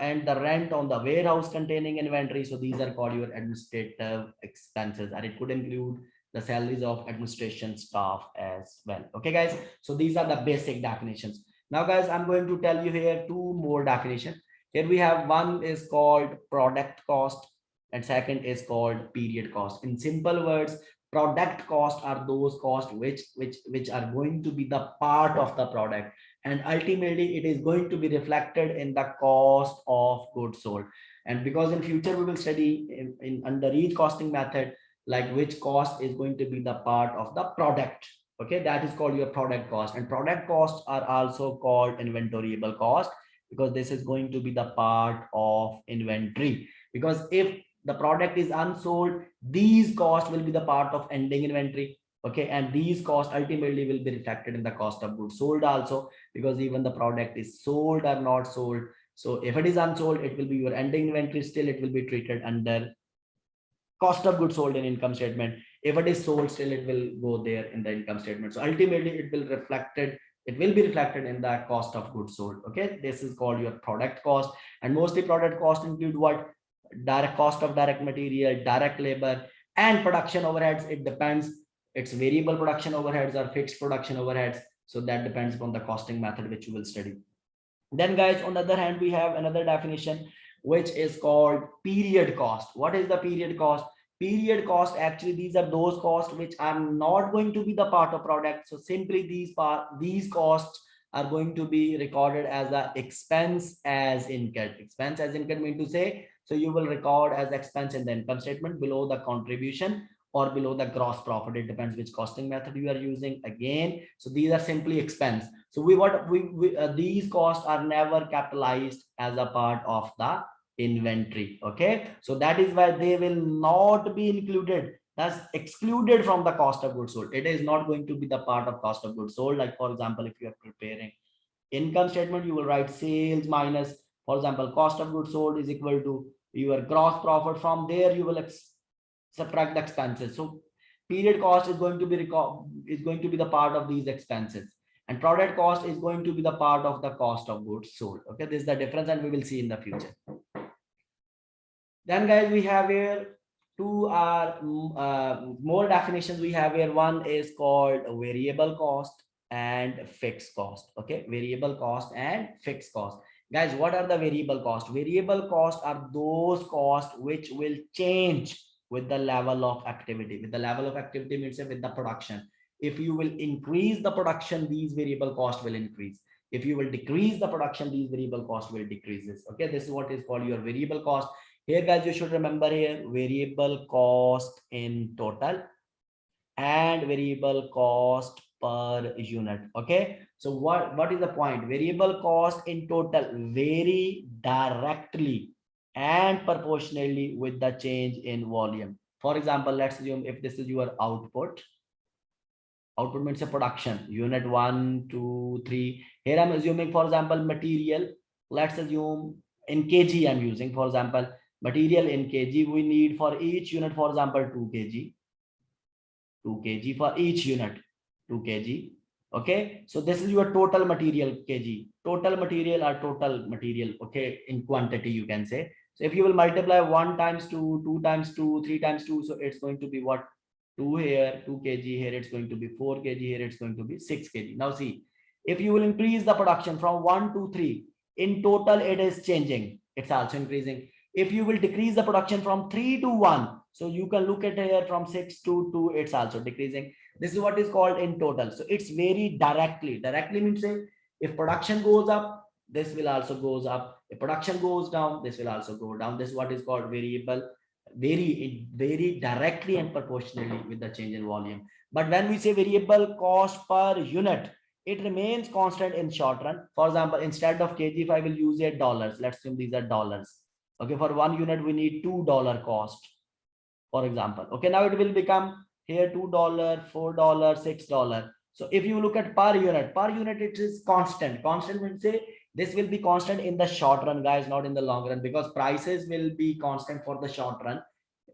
and the rent on the warehouse containing inventory. So these are called your administrative expenses, and it could include the salaries of administration staff as well. Okay, guys. So these are the basic definitions. Now, guys, I'm going to tell you here two more definitions. Here we have one is called product cost, and second is called period cost. In simple words, product cost are those costs which are going to be the part of the product, and ultimately it is going to be reflected in the cost of goods sold. And because in future we will study in under each costing method, like which cost is going to be the part of the product. Okay, that is called your product cost. And product costs are also called inventoriable cost, because this is going to be the part of inventory. Because if the product is unsold, these costs will be the part of ending inventory. Okay, and these costs ultimately will be reflected in the cost of goods sold also, because even the product is sold or not sold. So if it is unsold, it will be your ending inventory. Still, it will be treated under cost of goods sold in income statement. If it is sold, still it will go there in the income statement. So ultimately it will be reflected in the cost of goods sold. Okay, this is called your product cost. And mostly product cost include what? Direct cost of direct material, direct labor, and production overheads. It depends, it's variable production overheads or fixed production overheads. So that depends upon the costing method which you will study. Then, guys, on the other hand, we have another definition which is called period cost. What is the period cost? Period cost, actually these are those costs which are not going to be the part of product. So simply these costs are going to be recorded as a expense as incurred. Expense as incurred mean to say, so you will record as expense in the income statement below the contribution or below the gross profit. It depends which costing method you are using again. So these are simply expense. So these costs are never capitalized as a part of the inventory. Okay, so that is why they will not be included. That's excluded from the cost of goods sold. It is not going to be the part of cost of goods sold. Like for example, if you are preparing income statement, you will write sales minus, for example, cost of goods sold is equal to your gross profit. From there you will subtract the expenses. So period cost is going to be the part of these expenses, and product cost is going to be the part of the cost of goods sold. Okay, this is the difference, and we will see in the future. Then, guys, we have here two more definitions we have here. One is called variable cost and fixed cost. Okay, variable cost and fixed cost. Guys, what are the variable cost? Variable cost are those costs which will change with the level of activity. With the level of activity means with the production. If you will increase the production, these variable costs will increase. If you will decrease the production, these variable costs will decrease. Okay, this is what is called your variable cost. Here, guys, you should remember here variable cost in total and variable cost per unit. Okay, so what is the point? Variable cost in total vary directly and proportionally with the change in volume. For example, let's assume if this is your output means a production unit 1 2 3. Here I'm assuming, for example, material, let's assume in kg I'm using. For example, material in kg, we need for each unit, for example, 2 kg for each unit, 2 kg. Okay, so this is your total material kg, total material or total material. Okay, in quantity you can say. So if you will multiply 1 times 2, 2 times 2, 3 times 2, so it's going to be what? 2 here, 2 kg here, it's going to be 4 kg here, it's going to be 6 kg. Now see, If you will increase the production from 1 to 3, in total it is changing, it's also increasing. If you will decrease the production from 3 to 1, so you can look at here from 6 to 2, it's also decreasing. This is what is called in total. So it's very directly means say if production goes up, this will also goes up. If production goes down, this will also go down. This is what is called variable, very directly and proportionally with the change in volume. But when we say variable cost per unit, it remains constant in short run. For example, instead of kg, if I will use it dollars, let's assume these are dollars. Okay, for 1 unit we need $2 cost, for example. Okay, now it will become here $2, $4, $6. So if you look at per unit it is constant. Constant means say this will be constant in the short run, guys, not in the long run, because prices will be constant for the short run.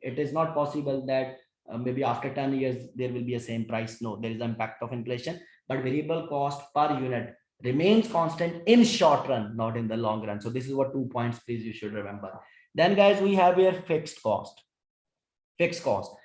It is not possible that maybe after 10 years there will be a same price. No, there is impact of inflation, but variable cost per unit remains constant in short run, not in the long run. So this is what 2 points, please, you should remember. Then guys, we have here fixed cost. Fixed cost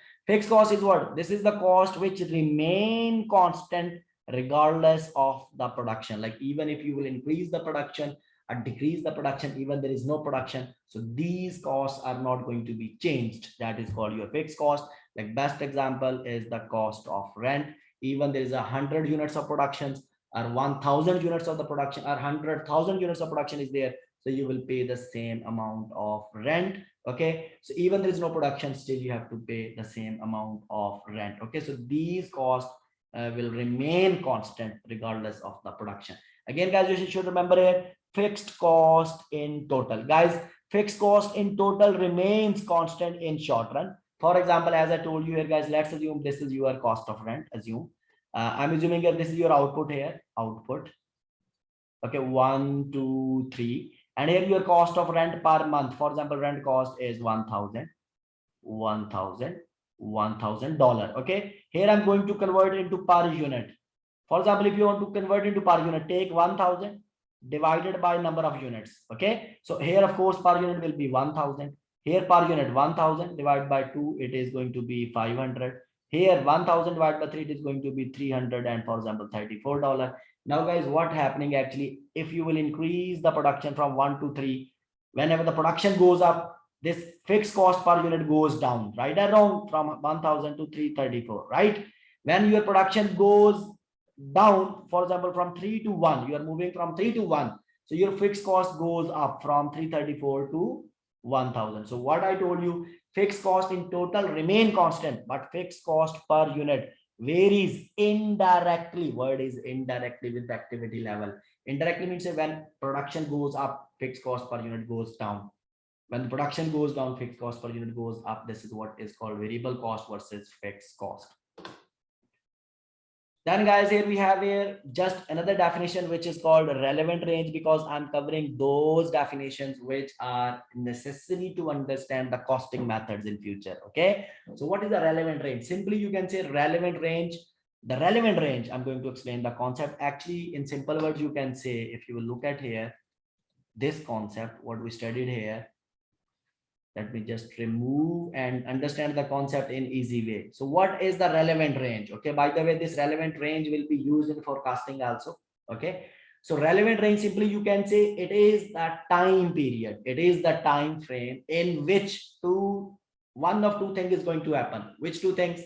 is what? This is the cost which remain constant regardless of the production. Like even if you will increase the production or decrease the production, even there is no production, so these costs are not going to be changed. That is called your fixed cost. Like best example is the cost of rent. Even there is 100 units of productions or 1000 units of the production or 100,000 units of production is there, so you will pay the same amount of rent. Okay, so even there is no production, still you have to pay the same amount of rent. Okay, so these costs will remain constant regardless of the production. Again, guys, you should remember it, fixed cost in total. Guys, fixed cost in total remains constant in short run. For example, as I told you here, guys, let's assume this is your cost of rent. Assume I'm assuming that this is your output here, output. Okay, 1 2 3, and here your cost of rent per month, for example, rent cost is $1,000. Okay, here I'm going to convert into per unit. For example, if you want to convert into per unit, take 1000 divided by number of units. Okay, so here of course per unit will be 1000. Here per unit 1000 divided by 2, it is going to be 500. Here 1000 divided by 3, it is going to be 300, and for example $34. Now guys, what happening actually, if you will increase the production from 1 to 3, whenever the production goes up, this fixed cost per unit goes down, right or wrong, from 1000 to 334, right? When your production goes down, for example from 3 to 1, you are moving from 3 to 1, so your fixed cost goes up from 334 to 1000. So what I told you, fixed cost in total remain constant, but fixed cost per unit varies indirectly. Word is indirectly with the activity level. Indirectly means when production goes up, fixed cost per unit goes down. When the production goes down, fixed cost per unit goes up. This is what is called variable cost versus fixed cost. Then guys, here we have here just another definition which is called relevant range, because I'm covering those definitions which are necessary to understand the costing methods in future. Okay, so what is the relevant range? Simply you can say relevant range. The relevant range, I'm going to explain the concept. Actually, in simple words, you can say, if you will look at here, this concept, what we studied here, let me just remove and understand the concept in easy way. So what is the relevant range? Okay, by the way, this relevant range will be used in forecasting also. Okay, so relevant range, simply you can say it is the time period, it is the time frame in which one of two things is going to happen. Which two things?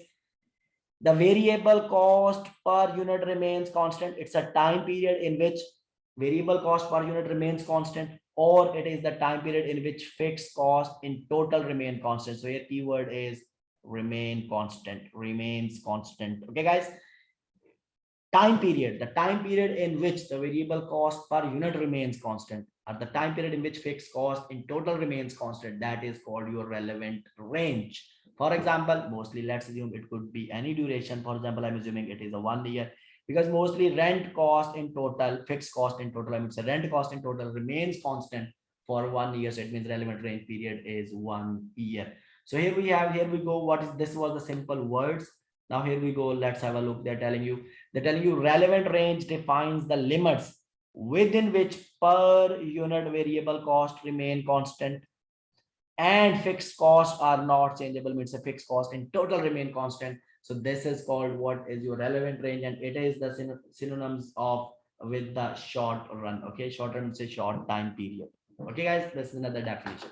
The variable cost per unit remains constant. It's a time period in which variable cost per unit remains constant, or it is the time period in which fixed cost in total remain constant. So here keyword is remain constant, remains constant. Okay guys, time period, the time period in which the variable cost per unit remains constant, or the time period in which fixed cost in total remains constant, that is called your relevant range. For example, mostly let's assume it could be any duration. For example, I'm assuming it is a 1 year, because mostly rent cost in total, fixed cost in total, I mean so rent cost in total remains constant for 1 year. So it means relevant range period is 1 year. So here we have, here we go. What is this? Was the simple words. Now here we go. Let's have a look. They're telling you relevant range defines the limits within which per unit variable cost remain constant and fixed costs are not changeable. Means a fixed cost in total remain constant. So this is called what is your relevant range, and it is the synonyms of with the short run. Okay, short run is a short time period. Okay, guys, this is another definition.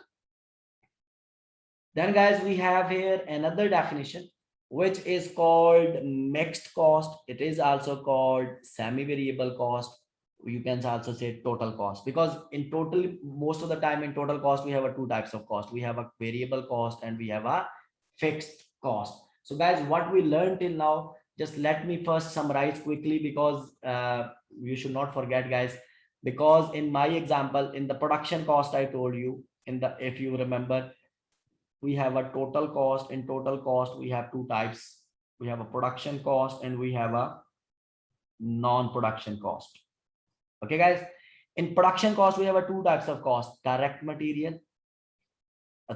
Then, guys, we have here another definition, which is called mixed cost. It is also called semi-variable cost. You can also say total cost, because in total, most of the time in total cost, we have two types of cost. We have a variable cost and we have a fixed cost. So, guys, what we learned till now, just let me first summarize quickly, because you should not forget, guys, because in my example, in the production cost, I told you, if you remember, we have a total cost. In total cost, we have two types. We have a production cost and we have a non-production cost. Okay, guys, in production cost, we have a two types of cost: direct material,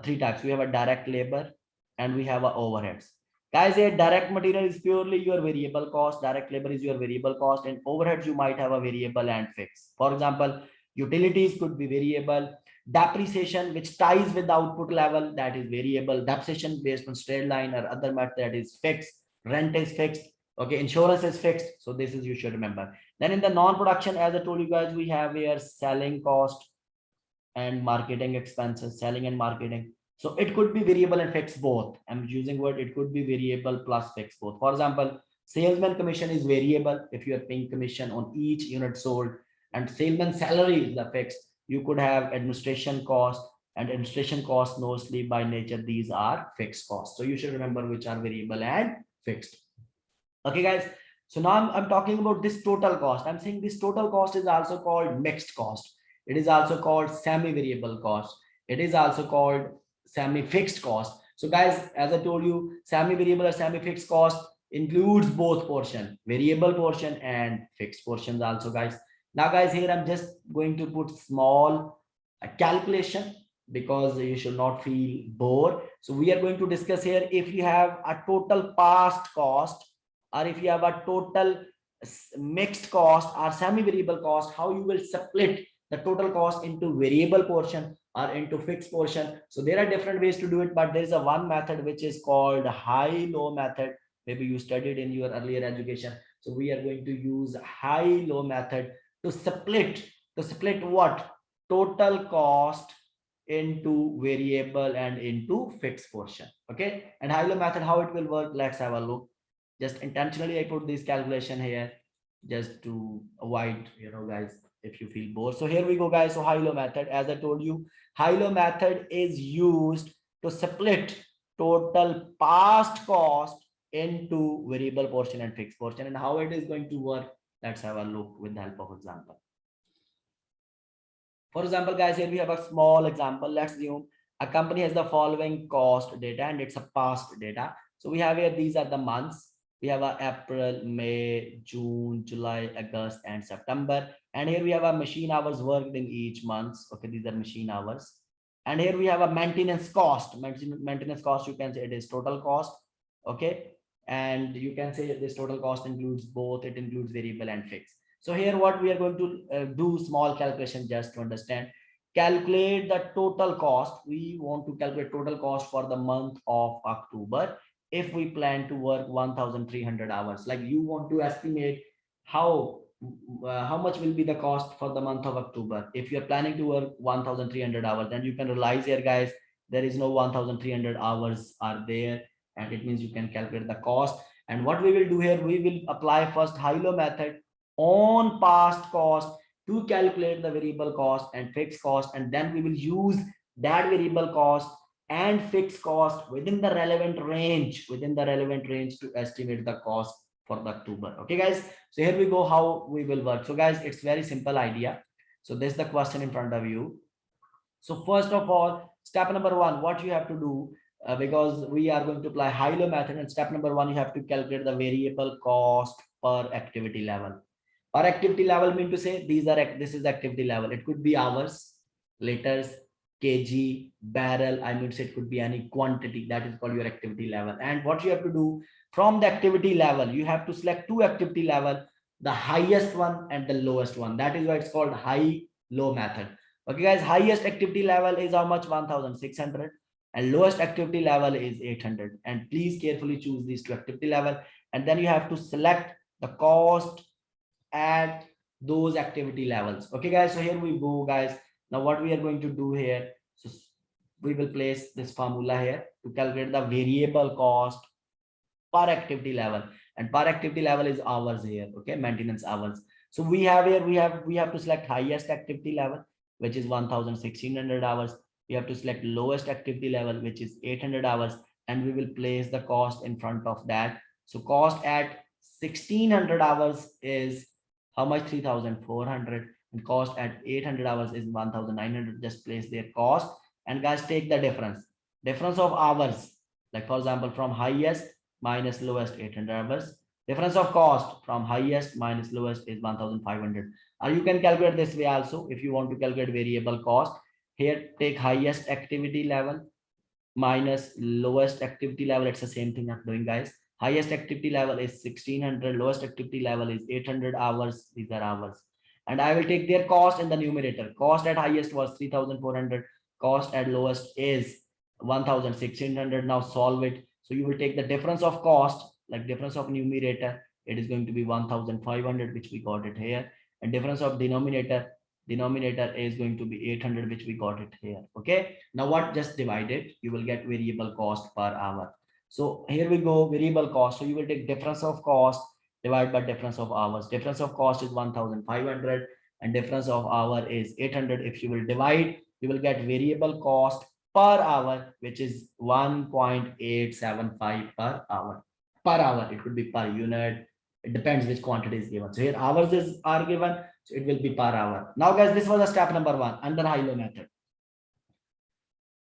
three types. We have a direct labor and we have a overheads. Guys, here direct material is purely your variable cost, direct labor is your variable cost, and overheads you might have a variable and fixed. For example, utilities could be variable, depreciation which ties with the output level, that is variable, depreciation based on straight line or other method, that is fixed, rent is fixed, okay, insurance is fixed. So this is, you should remember. Then in the non-production, as I told you guys, we have here selling cost and marketing expenses, selling and marketing. So it could be variable and fixed both. I'm using word, it could be variable plus fixed both. For example, salesman commission is variable if you are paying commission on each unit sold, and salesman salary is the fixed. You could have administration cost, and administration cost mostly by nature, these are fixed costs. So you should remember which are variable and fixed. Okay, guys. So now I'm talking about this total cost. I'm saying this total cost is also called mixed cost. It is also called semi-variable cost. It is also called semi-fixed cost. So, guys, as I told you, semi-variable or semi-fixed cost includes both portion, variable portion and fixed portions also, guys. Now, guys, here I'm just going to put small calculation, because you should not feel bored. So we are going to discuss here, if you have a total past cost, or if you have a total mixed cost or semi-variable cost, how you will split the total cost into variable portion or into fixed portion. So there are different ways to do it, but there is a one method which is called high-low method. Maybe you studied in your earlier education. So we are going to use high-low method to split what? Total cost into variable and into fixed portion. Okay, and high-low method, how it will work, let's have a look. Just intentionally I put this calculation here just to avoid, guys, if you feel bored. So here we go, guys. So high-low method, as I told you, high-low method is used to split total past cost into variable portion and fixed portion. And how it is going to work, let's have a look with the help of example. For example, guys, here we have a small example. Let's assume a company has the following cost data and it's a past data. So we have here, these are the months. We have a April, May, June, July, August, and September. And here we have a machine hours worked in each month. Okay, these are machine hours. And here we have a maintenance cost. Maintenance cost, you can say it is total cost. Okay, and you can say this total cost includes both. It includes variable and fixed. So here what we are going to do small calculation just to understand. Calculate the total cost. We want to calculate total cost for the month of October. If we plan to work 1,300 hours, like you want to estimate how much will be the cost for the month of October. If you're planning to work 1,300 hours, then you can realize here, guys, there is no 1,300 hours are there, and it means you can calculate the cost. And what we will do here, we will apply first high-low method on past cost to calculate the variable cost and fixed cost, and then we will use that variable cost and fixed cost within the relevant range to estimate the cost for the October. Okay, guys, so here we go how we will work. So guys, it's very simple idea. So this is the question in front of you. So first of all, step number one, what you have to do, because we are going to apply high-low method, and step number one, you have to calculate the variable cost per activity level. Per activity level mean to say this is activity level. It could be hours, liters, kg, barrel. I mean to say it could be any quantity. That is called your activity level. And what you have to do, from the activity level, you have to select two activity level, the highest one and the lowest one. That is why it's called high-low method. Okay, guys, highest activity level is how much? 1,600, and lowest activity level is 800. And please carefully choose these two activity level, and then you have to select the cost at those activity levels. Okay guys, so here we go guys. Now what we are going to do here, so we will place this formula here to calculate the variable cost per activity level, and per activity level is hours here. Okay, maintenance hours. So we have here, we have to select highest activity level, which is 1600 hours. We have to select lowest activity level, which is 800 hours, and we will place the cost in front of that. So cost at 1600 hours is how much? 3400. And cost at 800 hours is 1900. Just place their cost, and guys take the difference of hours, like for example from highest minus lowest 800 hours. Difference of cost from highest minus lowest is 1500. Or you can calculate this way also if you want to calculate variable cost. Here take highest activity level minus lowest activity level. It's the same thing I'm doing guys. Highest activity level is 1600, lowest activity level is 800 hours. These are hours, and I will take their cost in the numerator. Cost at highest was 3400, cost at lowest is 1600. Now solve it. So you will take the difference of cost, like difference of numerator, it is going to be 1500, which we got it here, and difference of denominator is going to be 800, which we got it here. Okay, now what? Just divide it, you will get variable cost per hour. So here we go, variable cost. So you will take difference of cost divided by difference of hours. Difference of cost is 1500 and difference of hour is 800. If you will divide, you will get variable cost per hour, which is 1.875 per hour. Per hour, it could be per unit. It depends which quantity is given. So here hours are given, so it will be per hour. Now guys, this was a step number 1 under high-low method.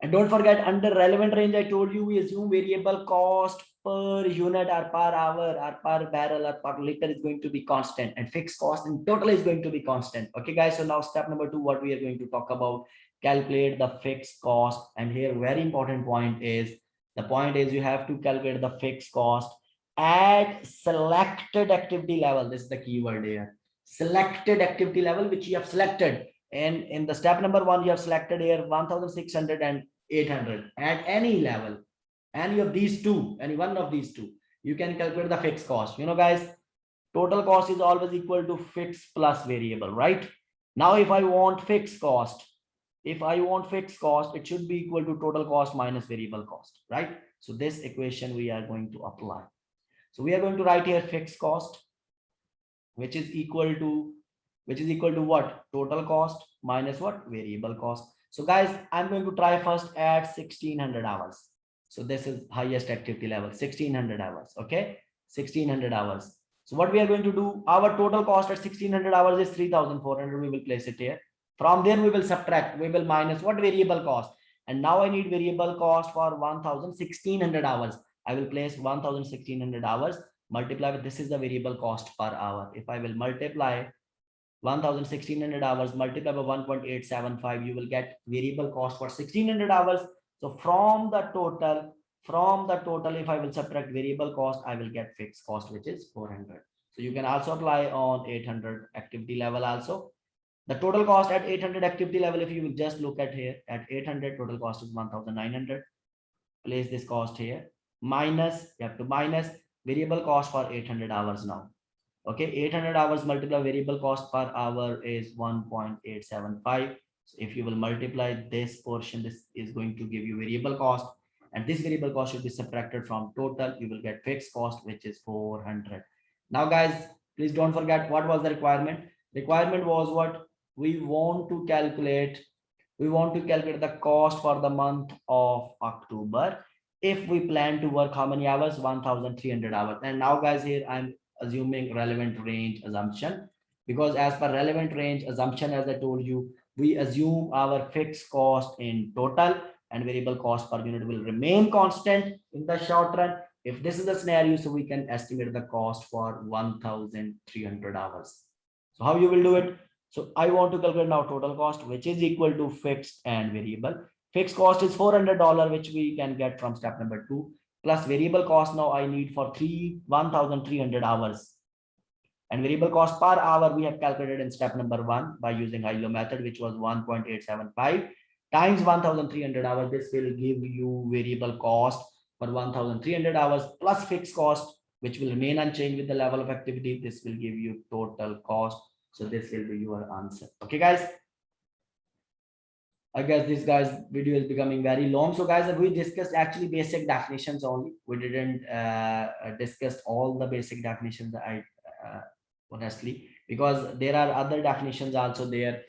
And don't forget, under relevant range, I told you we assume variable cost per unit or per hour or per barrel or per liter is going to be constant, and fixed cost in total is going to be constant. Okay guys, so now step number 2, what we are going to talk about, calculate the fixed cost. And here very important point is, the point is you have to calculate the fixed cost at selected activity level. This is the keyword here, selected activity level, which you have selected. And in the step number 1, you have selected here 1600 and 800 at any level, any of these two, any one of these two, you can calculate the fixed cost. You know guys, total cost is always equal to fixed plus variable, right? Now if I want fixed cost, it should be equal to total cost minus variable cost, right? So this equation we are going to apply. So we are going to write here fixed cost, which is equal to what? Total cost minus what? Variable cost. So guys, I'm going to try first at 1600 hours. So this is highest activity level, 1600 hours. Okay, 1600 hours. So what we are going to do, our total cost at 1600 hours is 3400. We will place it here. From there we will subtract, we will minus what? Variable cost. And now I need variable cost for 1600 hours. I will place 1600 hours, multiply with, this is the variable cost per hour. If I will multiply 1600 hours multiply by 1.875, you will get variable cost for 1600 hours. So from the total, if I will subtract variable cost, I will get fixed cost, which is 400. So you can also apply on 800 activity level also. The total cost at 800 activity level, if you will just look at here, at 800 total cost is 1900. Place this cost here, minus, you have to minus variable cost for 800 hours now. Okay, 800 hours multiply variable cost per hour is 1.875. So if you will multiply this portion, this is going to give you variable cost, and this variable cost should be subtracted from total. You will get fixed cost, which is 400. Now guys, please don't forget what was the requirement. Requirement was what? We want to calculate the cost for the month of October. If we plan to work how many hours? 1300 hours. And now guys, here I'm assuming relevant range assumption, because as per relevant range assumption, as I told you, we assume our fixed cost in total and variable cost per unit will remain constant in the short run. If this is the scenario, so we can estimate the cost for 1300 hours. So how you will do it? So I want to calculate now total cost, which is equal to fixed and variable. Fixed cost is $400, which we can get from step number 2, plus variable cost now I need for 1300 hours. And variable cost per hour we have calculated in step number 1 by using high-low method, which was 1.875 times 1300 hours. This will give you variable cost for 1300 hours plus fixed cost, which will remain unchanged with the level of activity. This will give you total cost. So this will be your answer. Okay, guys. I guess this guy's video is becoming very long. So guys, we discussed actually basic definitions only. We didn't discuss all the basic definitions. Honestly, because there are other definitions also there.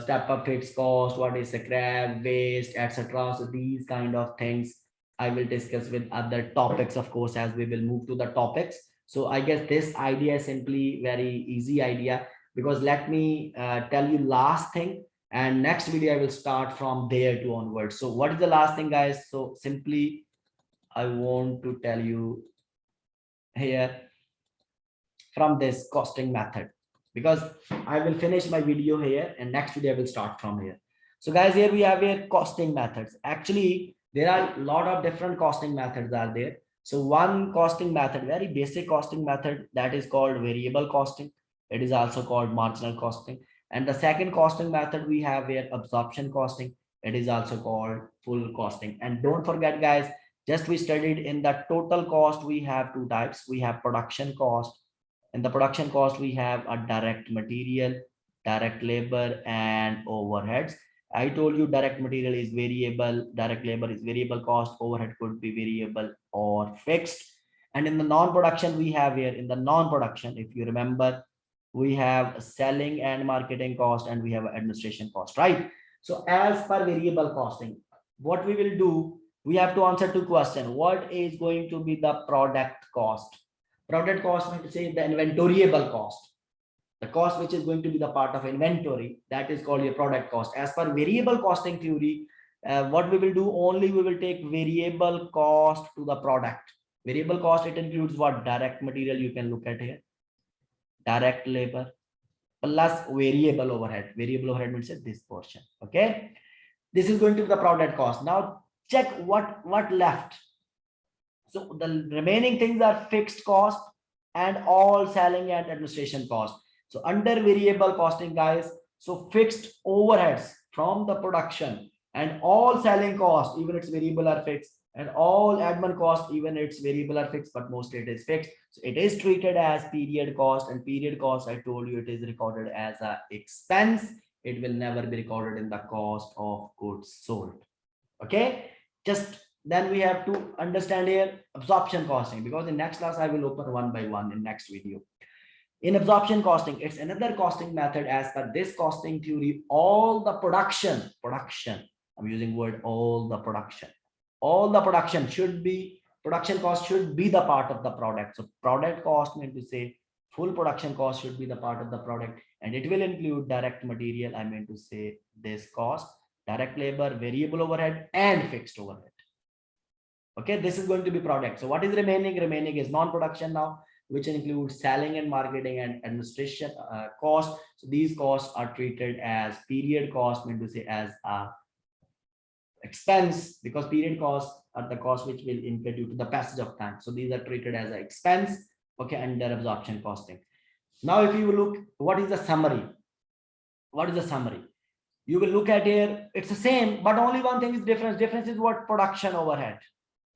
Step up fixed cost, what is scrap, waste, etc. So these kind of things I will discuss with other topics, of course, as we will move to the topics. So I guess this idea is simply very easy idea, because let me tell you last thing, and next video I will start from there to onwards. So what is the last thing, guys? So simply I want to tell you here from this costing method, because I will finish my video here and next video I will start from here. So guys, here we have here costing methods. Actually there are a lot of different costing methods are there. So one costing method, very basic costing method, that is called variable costing. It is also called marginal costing. And the second costing method we have here, absorption costing. It is also called full costing. And don't forget, guys, just we studied in the total cost, we have two types. We have production cost. In the production cost, we have a direct material, direct labor, and overheads. I told you direct material is variable, direct labor is variable cost, overhead could be variable or fixed. And in the non-production, we have here in the non-production, if you remember, we have selling and marketing cost, and we have administration cost, right? So as per variable costing, what we will do, we have to answer two questions. What is going to be the product cost? Product cost means to say the inventoriable cost, the cost which is going to be the part of inventory, that is called your product cost. As per variable costing theory, what we will do, only we will take variable cost to the product. Variable cost, it includes what? Direct material, you can look at here, direct labor plus variable overhead. Variable overhead means this portion. Okay, this is going to be the product cost. Now check what left. So the remaining things are fixed cost and all selling and administration cost. So under variable costing, guys, so fixed overheads from the production and all selling cost, even it's variable or fixed, and all admin cost, even it's variable or fixed, but mostly it is fixed. So it is treated as period cost, and period cost, I told you, it is recorded as a expense. It will never be recorded in the cost of goods sold. Okay, just then we have to understand here absorption costing, because in next class I will open one by one in next video. In absorption costing, it's another costing method. As per this costing theory, all the production, I'm using word all the production should be, production cost should be the part of the product. So product cost meant to say full production cost should be the part of the product, and it will include direct material, I meant to say this cost, direct labor, variable overhead, and fixed overhead. Okay, this is going to be product. So what is remaining? Remaining is non-production now, which includes selling and marketing and administration cost. So these costs are treated as period cost, meant to say as a expense, because period costs are the cost which will incur due to the passage of time. So these are treated as an expense. Okay, under absorption costing. Now if you look, what is the summary? What is the summary? You will look at here, it's the same, but only one thing is difference. Difference is what? Production overhead.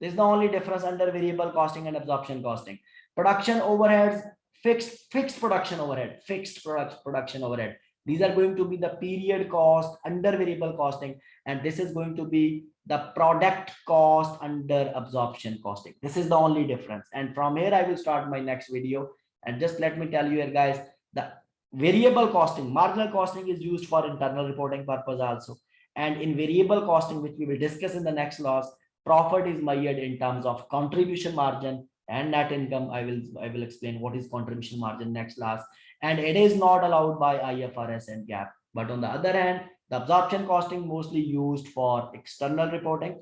This is the only difference under variable costing and absorption costing. Production overheads, fixed production overhead, production overhead. These are going to be the period cost under variable costing, and this is going to be the product cost under absorption costing. This is the only difference. And from here I will start my next video. And just let me tell you here, guys, the variable costing, marginal costing is used for internal reporting purpose also. And in variable costing, which we will discuss in the next class, profit is measured in terms of contribution margin and net income. I will explain what is contribution margin next class. And it is not allowed by IFRS and GAAP. But on the other hand, the absorption costing mostly used for external reporting,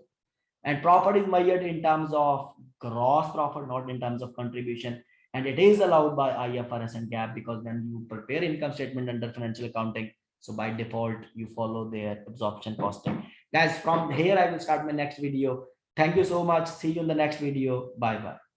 and profit is measured in terms of gross profit, not in terms of contribution. And it is allowed by IFRS and GAAP, because when you prepare income statement under financial accounting, so by default you follow their absorption costing. Guys, from here I will start my next video. Thank you so much. See you in the next video. Bye bye.